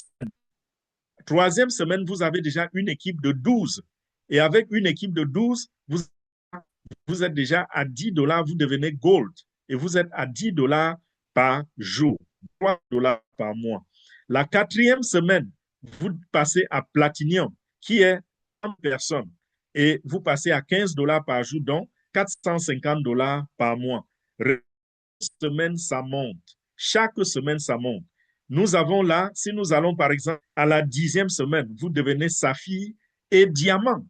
semaine, vous avez déjà une équipe de 12. Et avec une équipe de 12, vous êtes déjà à 10 dollars, vous devenez gold. Et vous êtes à 10 dollars par jour, 3 dollars par mois. La quatrième semaine, vous passez à platinum, qui est 100 personnes. Et vous passez à 15 dollars par jour, donc 450 dollars par mois. Chaque semaine, ça monte. Chaque semaine, ça monte. Nous avons là, si nous allons par exemple à la 10e semaine, vous devenez saphir et diamant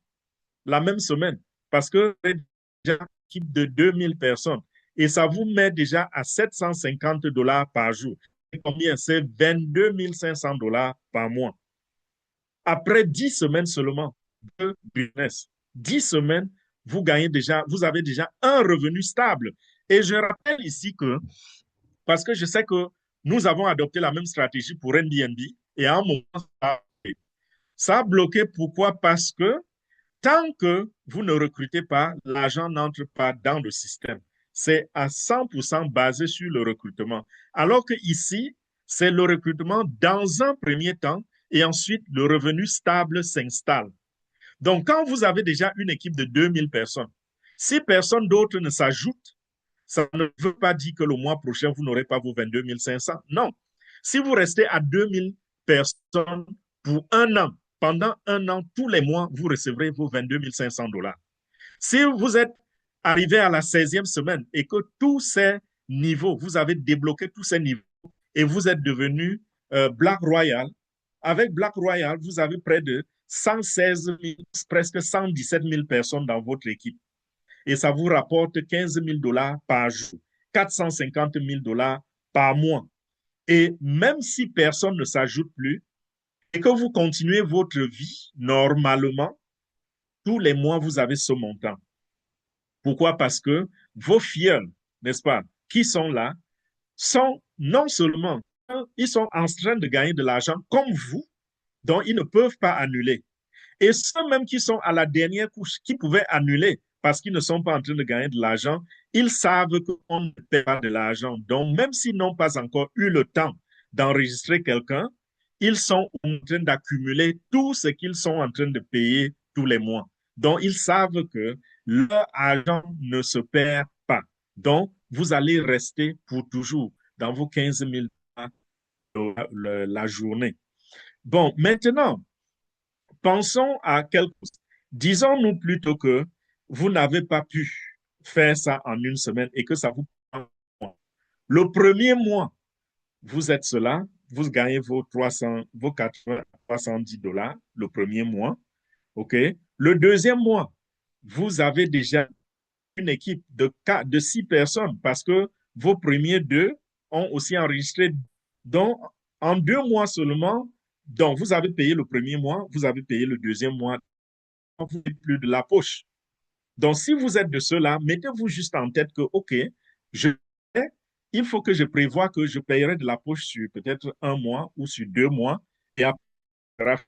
la même semaine parce que vous êtes déjà une équipe de 2000 personnes et ça vous met déjà à 750 dollars par jour. Et combien? C'est 22 500 dollars par mois. Après 10 semaines seulement de business, 10 semaines, vous gagnez déjà, vous avez déjà un revenu stable. Et je rappelle ici que, parce que je sais que nous avons adopté la même stratégie pour Airbnb et à un moment, ça a bloqué. Pourquoi? Parce que tant que vous ne recrutez pas, l'argent n'entre pas dans le système. C'est à 100% basé sur le recrutement. Alors que ici, c'est le recrutement dans un premier temps et ensuite le revenu stable s'installe. Donc, quand vous avez déjà une équipe de 2000 personnes, si personne d'autre ne s'ajoute, ça ne veut pas dire que le mois prochain, vous n'aurez pas vos 22 500. Non. Si vous restez à 2000 personnes pour un an, pendant un an, tous les mois, vous recevrez vos 22 500 dollars. Si vous êtes arrivé à la 16e semaine et que tous ces niveaux, vous avez débloqué tous ces niveaux et vous êtes devenu Black Royal, avec Black Royal, vous avez près de 116 000, presque 117 000 personnes dans votre équipe. Et ça vous rapporte 15 000 dollars par jour, 450 000 dollars par mois. Et même si personne ne s'ajoute plus et que vous continuez votre vie normalement, tous les mois, vous avez ce montant. Pourquoi? Parce que vos filleuls, n'est-ce pas, qui sont là, sont non seulement, ils sont en train de gagner de l'argent comme vous, dont ils ne peuvent pas annuler. Et ceux même qui sont à la dernière couche, qui pouvaient annuler parce qu'ils ne sont pas en train de gagner de l'argent, ils savent qu'on ne paie pas de l'argent. Donc, même s'ils n'ont pas encore eu le temps d'enregistrer quelqu'un, ils sont en train d'accumuler tout ce qu'ils sont en train de payer tous les mois. Donc, ils savent que leur argent ne se perd pas. Donc, vous allez rester pour toujours dans vos 15 000 la journée. Bon, maintenant, pensons à quelque chose. Disons-nous plutôt que vous n'avez pas pu faire ça en une semaine et que ça vous prend un mois. Le premier mois, vous êtes cela, vous gagnez vos 300, vos 80, 310 dollars le premier mois. OK? Le deuxième mois, vous avez déjà une équipe de 6 personnes parce que vos premiers deux ont aussi enregistré. Donc, en 2 mois seulement, donc vous avez payé le premier mois, vous avez payé le deuxième mois, vous n'avez plus de la poche. Donc, si vous êtes de ceux-là, mettez-vous juste en tête que, OK, il faut que je prévoie que je payerai de la poche sur peut-être un mois ou sur 2 mois et après,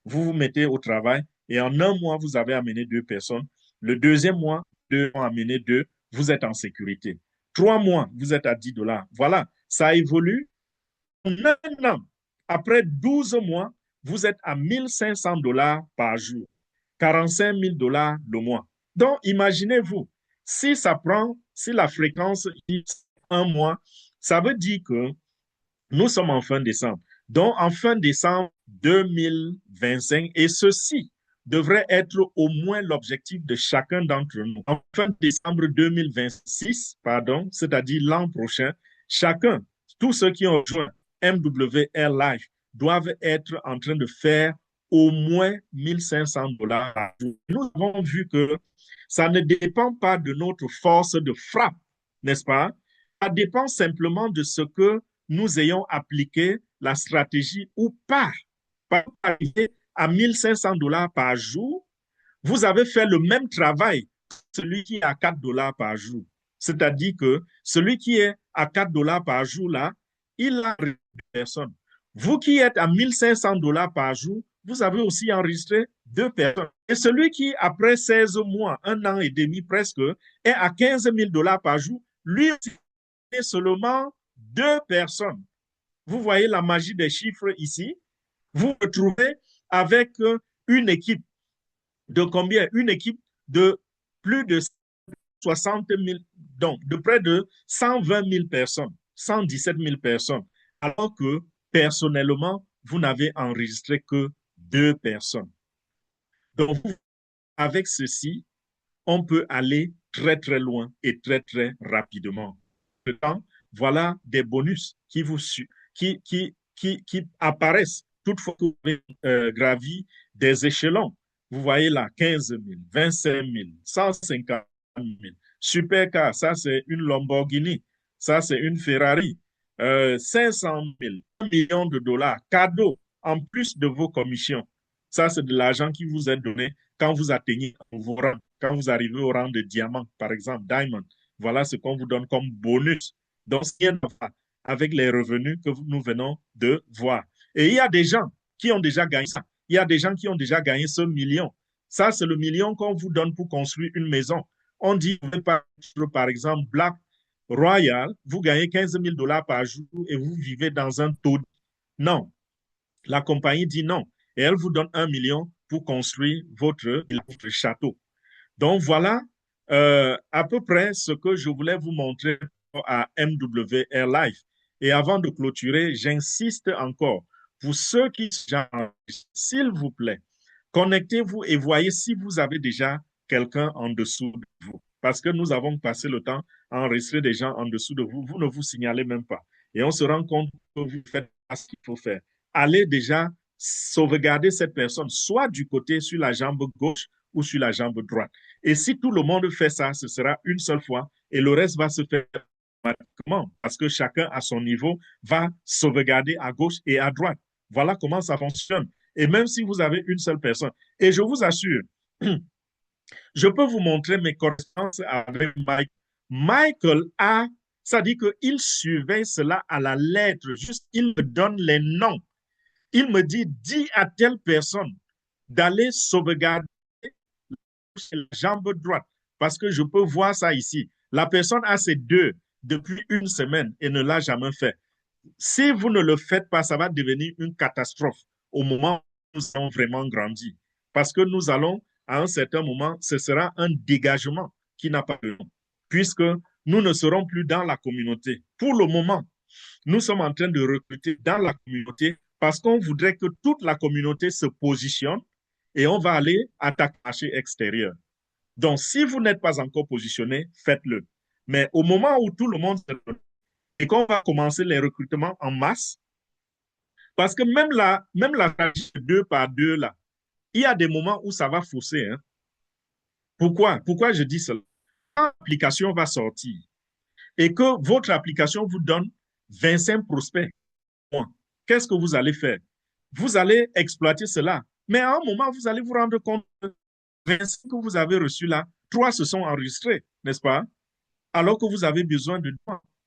vous vous mettez au travail et en un mois, vous avez amené 2 personnes. Le deuxième mois, 2 mois amené 2, vous êtes en sécurité. 3 mois, vous êtes à 10 dollars. Voilà, ça évolue. En un an, après 12 mois, vous êtes à 1500 dollars par jour. 45 000 dollars le mois. Donc, imaginez-vous, si ça prend, si la fréquence est un mois, ça veut dire que nous sommes en fin décembre. Donc, en fin décembre 2025, et ceci devrait être au moins l'objectif de chacun d'entre nous. En fin décembre 2026, pardon, c'est-à-dire l'an prochain, chacun, tous ceux qui ont rejoint MWR Life, doivent être en train de faire au moins 1500 dollars par jour. Nous avons vu que ça ne dépend pas de notre force de frappe, n'est-ce pas? Ça dépend simplement de ce que nous ayons appliqué la stratégie ou pas. Par arriver à 1500 dollars par jour, vous avez fait le même travail que celui qui est à 4 dollars par jour. C'est-à-dire que celui qui est à 4 dollars par jour, là, il a personne. Vous qui êtes à 1500 dollars par jour, vous avez aussi enregistré 2 personnes. Et celui qui, après 16 mois, un an et demi presque, est à 15 000 dollars par jour, lui aussi seulement 2 personnes. Vous voyez la magie des chiffres ici. Vous vous retrouvez avec une équipe de combien? Une équipe de plus de 60 000, donc de près de 120 000 personnes, 117 000 personnes, alors que personnellement, vous n'avez enregistré que 2 personnes. Donc, avec ceci, on peut aller très, très loin et très, très rapidement. Voilà des bonus qui apparaissent toutefois que vous avez gravi des échelons. Vous voyez là, 15 000, 25 000, 150 000. Supercar, ça c'est une Lamborghini, ça c'est une Ferrari. 500 000, 1 million de dollars, cadeau en plus de vos commissions. Ça, c'est de l'argent qui vous est donné quand vous atteignez vos rangs, quand vous arrivez au rang de diamant, par exemple, diamond. Voilà ce qu'on vous donne comme bonus. Donc, ce qui est avec les revenus que nous venons de voir. Et il y a des gens qui ont déjà gagné ça. Il y a des gens qui ont déjà gagné ce million. Ça, c'est le million qu'on vous donne pour construire une maison. On dit, par exemple, Black Royal, vous gagnez 15 000 dollars par jour et vous vivez dans un taux. Non. La compagnie dit non. Et elle vous donne 1 million pour construire votre château. Donc, voilà à peu près ce que je voulais vous montrer à MW Air Life. Et avant de clôturer, j'insiste encore, pour ceux qui, s'il vous plaît, connectez-vous et voyez si vous avez déjà quelqu'un en dessous de vous. Parce que nous avons passé le temps à enregistrer des gens en dessous de vous. Vous ne vous signalez même pas. Et on se rend compte que vous faites ce qu'il faut faire. Allez déjà sauvegarder cette personne, soit du côté sur la jambe gauche ou sur la jambe droite. Et si tout le monde fait ça, ce sera une seule fois et le reste va se faire automatiquement parce que chacun à son niveau va sauvegarder à gauche et à droite. Voilà comment ça fonctionne. Et même si vous avez une seule personne, et je vous assure, je peux vous montrer mes correspondances avec Mike. Michael a, ça dit qu'il suivait cela à la lettre, juste il me donne les noms. Il me dit, dis à telle personne d'aller sauvegarder la jambe droite, parce que je peux voir ça ici. La personne a ses deux depuis une semaine et ne l'a jamais fait. Si vous ne le faites pas, ça va devenir une catastrophe au moment où nous avons vraiment grandi. Parce que nous allons, à un certain moment, ce sera un dégagement qui n'a pas de nom, puisque nous ne serons plus dans la communauté. Pour le moment, nous sommes en train de recruter dans la communauté parce qu'on voudrait que toute la communauté se positionne et on va aller attaquer le marché extérieur. Donc, si vous n'êtes pas encore positionné, faites-le. Mais au moment où tout le monde se et qu'on va commencer les recrutements en masse, parce que même la 2 par 2, là, il y a des moments où ça va fausser. Hein. Pourquoi je dis cela? Quand l'application va sortir et que votre application vous donne 25 prospects, qu'est-ce que vous allez faire? Vous allez exploiter cela. Mais à un moment, vous allez vous rendre compte que 25 que vous avez reçus là, 3 se sont enregistrés, n'est-ce pas? Alors que vous avez besoin de 2.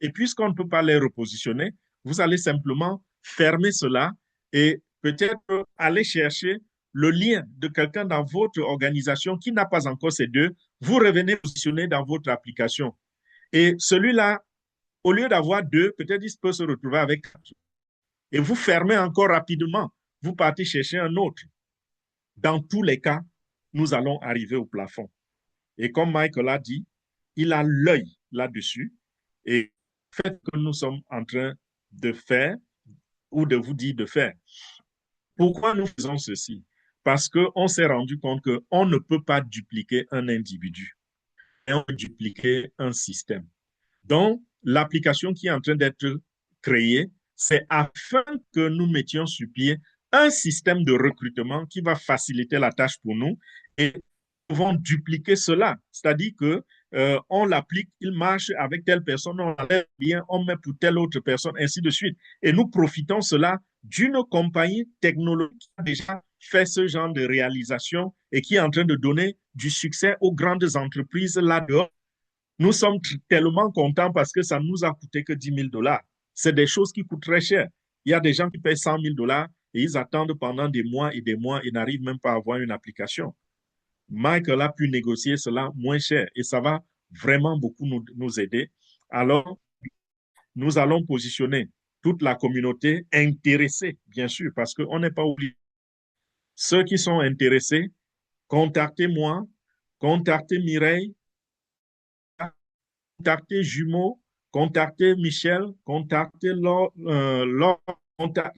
Et puisqu'on ne peut pas les repositionner, vous allez simplement fermer cela et peut-être aller chercher le lien de quelqu'un dans votre organisation qui n'a pas encore ces 2. Vous revenez positionner dans votre application. Et celui-là, au lieu d'avoir 2, peut-être il peut se retrouver avec 4. Et vous fermez encore rapidement. Vous partez chercher un autre. Dans tous les cas, nous allons arriver au plafond. Et comme Michael a dit, il a l'œil là-dessus. Et faites que nous sommes en train de faire ou de vous dire de faire. Pourquoi nous faisons ceci? Parce qu'on s'est rendu compte qu'on ne peut pas dupliquer un individu. Et on peut dupliquer un système. Donc, l'application qui est en train d'être créée, c'est afin que nous mettions sur pied un système de recrutement qui va faciliter la tâche pour nous et nous pouvons dupliquer cela. C'est-à-dire que on l'applique, il marche avec telle personne, on enlève bien, on met pour telle autre personne, ainsi de suite. Et nous profitons cela d'une compagnie technologique qui a déjà fait ce genre de réalisation et qui est en train de donner du succès aux grandes entreprises là-dehors. Nous sommes tellement contents parce que ça ne nous a coûté que 10 000 dollars. C'est des choses qui coûtent très cher. Il y a des gens qui payent 100 000 dollars et ils attendent pendant des mois et n'arrivent même pas à avoir une application. Michael a pu négocier cela moins cher et ça va vraiment beaucoup nous aider. Alors, nous allons positionner toute la communauté intéressée, bien sûr, parce qu'on n'est pas oublié. Ceux qui sont intéressés, contactez-moi, contactez Mireille, contactez Jumeau, contactez Michel, contactez Laure,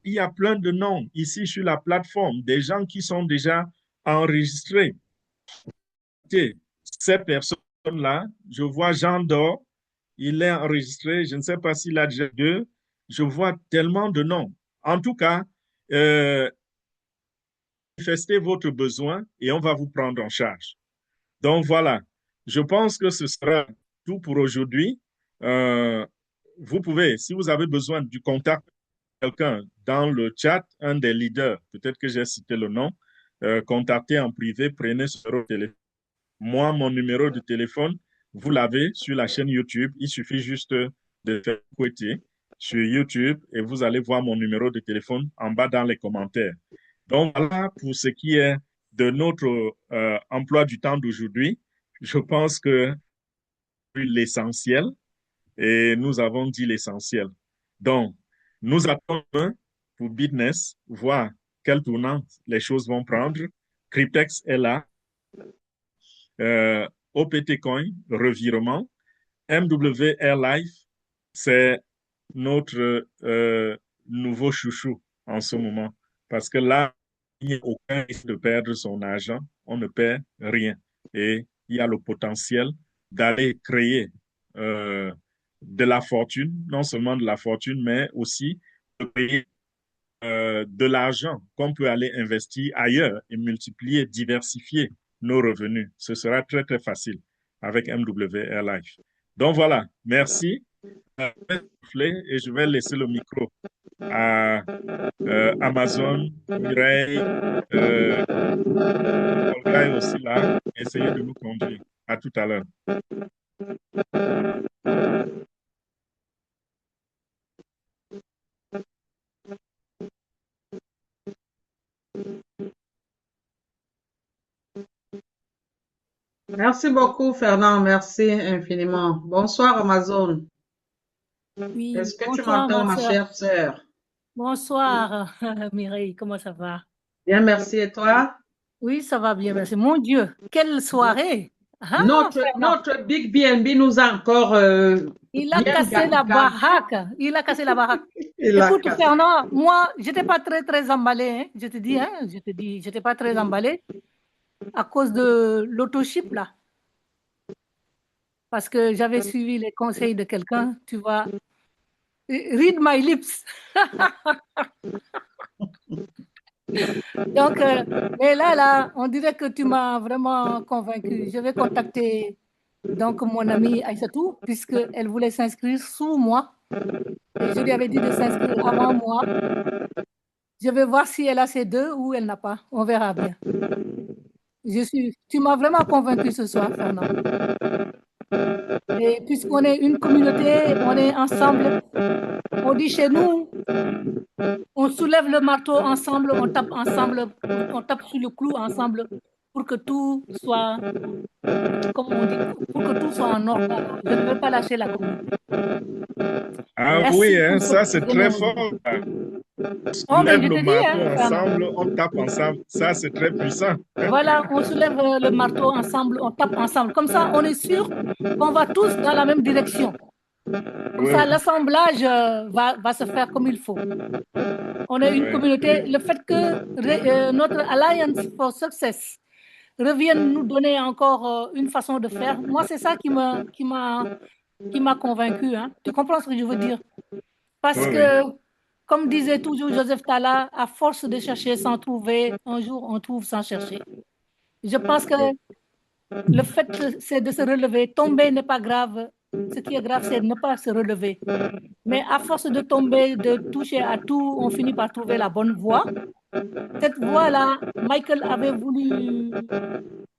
il y a plein de noms ici sur la plateforme, des gens qui sont déjà enregistrés. Ces personnes-là, je vois Jean Dor, il est enregistré, je ne sais pas s'il a déjà deux, je vois tellement de noms. En tout cas, manifestez votre besoin et on va vous prendre en charge. Donc voilà, je pense que ce sera tout pour aujourd'hui. Vous pouvez, si vous avez besoin du contact de quelqu'un dans le chat, un des leaders, peut-être que j'ai cité le nom, contactez en privé, prenez ce téléphone. Moi, mon numéro de téléphone, vous l'avez sur la chaîne YouTube. Il suffit juste de faire écouter sur YouTube et vous allez voir mon numéro de téléphone en bas dans les commentaires. Donc voilà pour ce qui est de notre emploi du temps d'aujourd'hui. Je pense que l'essentiel et nous avons dit l'essentiel. Donc, nous attendons pour Business, voir quel tournant les choses vont prendre. Cryptex est là. OPT Coin, revirement. MW Air Life, c'est notre nouveau chouchou en ce moment. Parce que là, il n'y a aucun risque de perdre son argent. On ne perd rien. Et il y a le potentiel d'aller créer de la fortune, non seulement de la fortune, mais aussi de créer de l'argent qu'on peut aller investir ailleurs et multiplier, diversifier nos revenus. Ce sera très, très facile avec MW Air Life. Donc voilà, merci. Et je vais laisser le micro à Amazon, Mireille, Olga est aussi là. Essayez de nous conduire. À tout à l'heure. Merci beaucoup, Fernand. Merci infiniment. Bonsoir, Amazon. Oui, Est-ce que tu bonsoir m'entends, ma ma sœur. chère sœur? Bonsoir Mireille, comment ça va? Bien, merci. Et toi? Oui, ça va bien, merci. Mon Dieu, quelle soirée! Ah, Fernand, Notre Big BNB nous a encore il a bien cassé la gâté. baraque. Il a cassé la baraque. Il a Écoute, cassé. Fernand, moi, je n'étais pas très emballée. Hein. Je te dis, je n'étais pas très emballée à cause de l'autoship, là. Parce que j'avais suivi les conseils de quelqu'un, tu vois. Read my lips. Donc, mais là, on dirait que tu m'as vraiment convaincu. Je vais contacter donc mon amie Aïssatou, puisqu'elle voulait s'inscrire sous moi. Et je lui avais dit de s'inscrire avant moi. Je vais voir si elle a ces deux ou elle n'a pas. On verra bien. Tu m'as vraiment convaincu ce soir, Fernand. Et puisqu'on est une communauté, on est ensemble. On dit chez nous, on soulève le marteau ensemble, on tape ensemble, on tape sur le clou ensemble pour que tout soit, comme on dit, pour que tout soit en ordre. Je ne veux pas lâcher la communauté. Ah oui, Merci hein, pour ça cette c'est très générosité. fort. Oh, mais Soulève je le te dis, marteau hein, Fernand. ensemble, on tape ensemble. Ça c'est très puissant. Voilà, on soulève le marteau ensemble, on tape ensemble. Comme ça, on est sûr qu'on va tous dans la même direction. Comme Oui, ça, l'assemblage va se faire comme il faut. On est une oui. communauté. Le fait que notre Alliance for Success revienne nous donner encore une façon de faire, moi, c'est ça qui m'a convaincu. Hein. Tu comprends ce que je veux dire? Parce Oui, oui. que, comme disait toujours Joseph Tala, à force de chercher sans trouver, un jour on trouve sans chercher. Je pense que le fait, c'est de se relever. Tomber n'est pas grave. Ce qui est grave, c'est de ne pas se relever. Mais à force de tomber, de toucher à tout, on finit par trouver la bonne voie. Cette voie-là, Michael avait voulu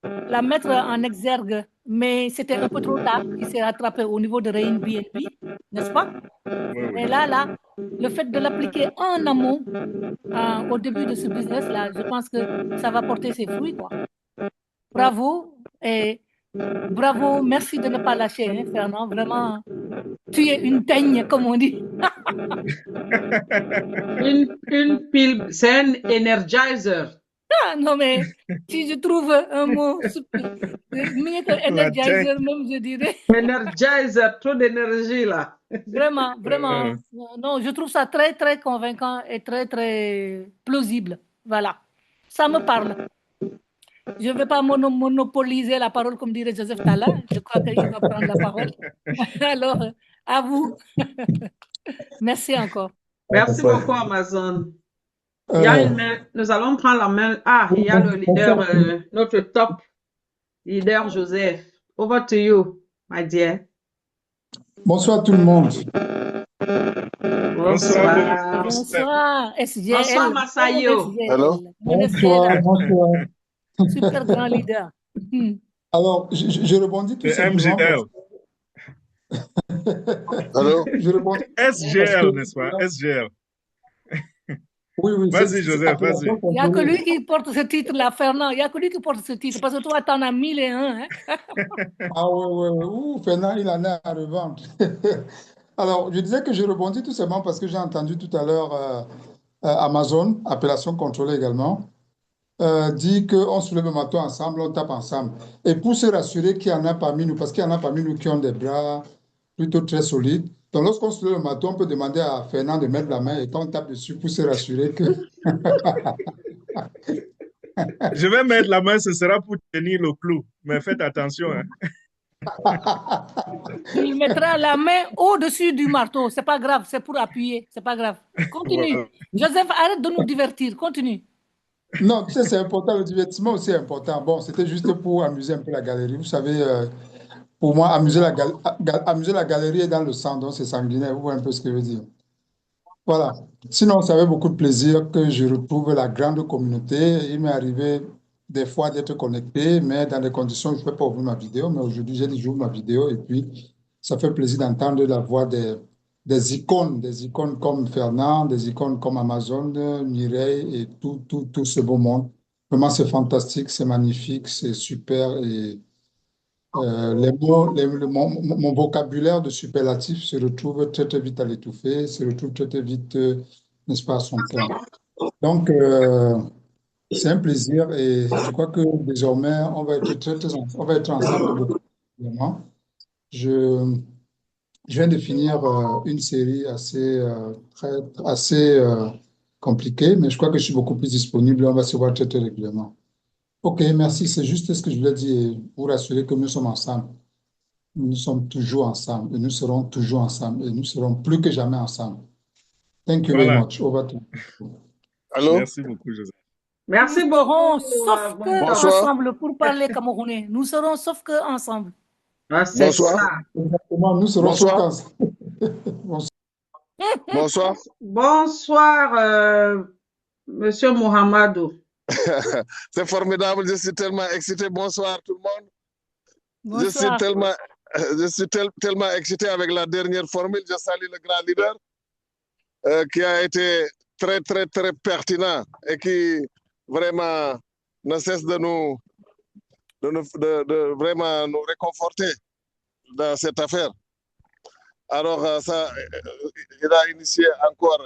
la mettre en exergue, mais c'était un peu trop tard. Il s'est rattrapé au niveau de Rain BNB, n'est-ce pas? Oui, oui. Et là, le fait de l'appliquer en amont, au début de ce business-là, je pense que ça va porter ses fruits, quoi. Bravo. Et Bravo, merci de ne pas lâcher, hein, Fernand. Vraiment, tu es une teigne, comme on dit. Une pile, c'est un energizer. Ah, non, mais si je trouve un mot mieux que La tech. energizer, même, je dirais. Energizer, trop d'énergie là. Vraiment, vraiment. Non, je trouve ça très, très convaincant et très, très plausible. Voilà. Ça me parle. Je ne vais pas monopoliser la parole comme dirait Joseph Tala. Je crois qu'il va prendre la parole. Alors, à vous. Merci encore. Merci beaucoup, Amazon. Il y a Euh, une main, nous allons prendre la main. Ah, il y a le leader, notre top leader Joseph. Over to you, my dear. Bonsoir tout le monde. Bonsoir, Bonsoir. Bonsoir, Bonsoir, SGL. Massayo. Hello? Mon Bonsoir, SGL, bonsoir. super grand leader. Hmm. Alors, je rebondis tout c'est simplement MGL. Hello? je rebondis parce SGL, que, n'est-ce pas? SGL. oui, oui, Vas-y, Joseph, vas-y. appellation Il n'y a que contrôlée. lui qui porte ce titre-là, Fernand. Il n'y a que lui qui porte ce titre, parce que toi, tu en as 1001. Hein? Ah oui, oui, oui. Ouh, Fernand, il en a à revendre. Alors, je disais que je rebondis tout simplement parce que j'ai entendu tout à l'heure Amazon, appellation contrôlée également, dit qu'on soulève le marteau ensemble, on tape ensemble. Et pour se rassurer qu'il y en a parmi nous, parce qu'il y en a parmi nous qui ont des bras plutôt très solides, donc lorsqu'on soulève le marteau, on peut demander à Fernand de mettre la main et quand on tape dessus pour se rassurer que... Je vais mettre la main, ce sera pour tenir le clou. Mais faites attention. Hein. Il mettra la main au-dessus du marteau. C'est pas grave, c'est pour appuyer. C'est pas grave. Continue. Voilà. Joseph, arrête de nous divertir. Continue. Non, tu sais, c'est important, le divertissement aussi est important. Bon, c'était juste pour amuser un peu la galerie. Vous savez, pour moi, amuser la galerie est dans le sang, donc c'est sanguinaire. Vous voyez un peu ce que je veux dire. Voilà. Sinon, ça fait beaucoup de plaisir que je retrouve la grande communauté. Il m'est arrivé des fois d'être connecté, mais dans des conditions où je ne peux pas ouvrir ma vidéo. Mais aujourd'hui, j'ai dit, j'ouvre ma vidéo et puis ça fait plaisir d'entendre la voix des icônes comme Fernand, des icônes comme Amazon, Mireille et tout ce beau monde. Vraiment, c'est fantastique, c'est magnifique, c'est super. Et les mots, mon vocabulaire de superlatif se retrouve très, très vite à l'étouffer, se retrouve très, très vite, n'est-ce pas, à son plein. Donc, c'est un plaisir et je crois que désormais, on va être on va être ensemble beaucoup. Vraiment. Je, je viens de finir une série assez compliquée, mais je crois que je suis beaucoup plus disponible. On va se voir très, très régulièrement. OK, merci. C'est juste ce que je voulais dire pour rassurer que nous sommes ensemble. Nous sommes toujours ensemble et nous serons toujours ensemble et nous serons plus que jamais ensemble. Thank you very Voilà. much. Over to you. Allô? Merci beaucoup, Joseph. Merci Nous beaucoup. serons sauf que Bonsoir. ensemble pour parler camerounais. Nous serons sauf que ensemble. Ah, c'est Bonsoir. ça. Exactement, nous serons Bonsoir. tous ensemble. Bonsoir. Bonsoir, Monsieur Mohamedou. C'est formidable, je suis tellement excité. Bonsoir tout le monde. Je suis Bonsoir. tellement excité avec la dernière formule. Je salue le grand leader qui a été très, très, très pertinent et qui vraiment ne cesse de vraiment nous réconforter dans cette affaire. Alors, il a initié encore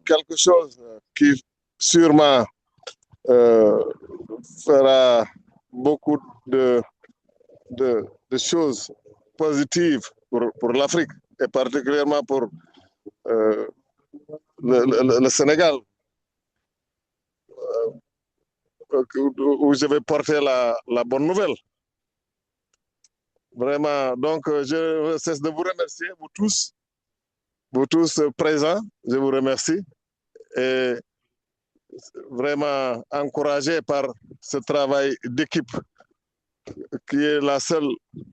quelque chose qui sûrement fera beaucoup de choses positives pour l'Afrique et particulièrement pour le Sénégal, où je vais porter la bonne nouvelle. Vraiment, donc je ne cesse de vous remercier, vous tous présents, je vous remercie et vraiment encouragé par ce travail d'équipe qui est la seule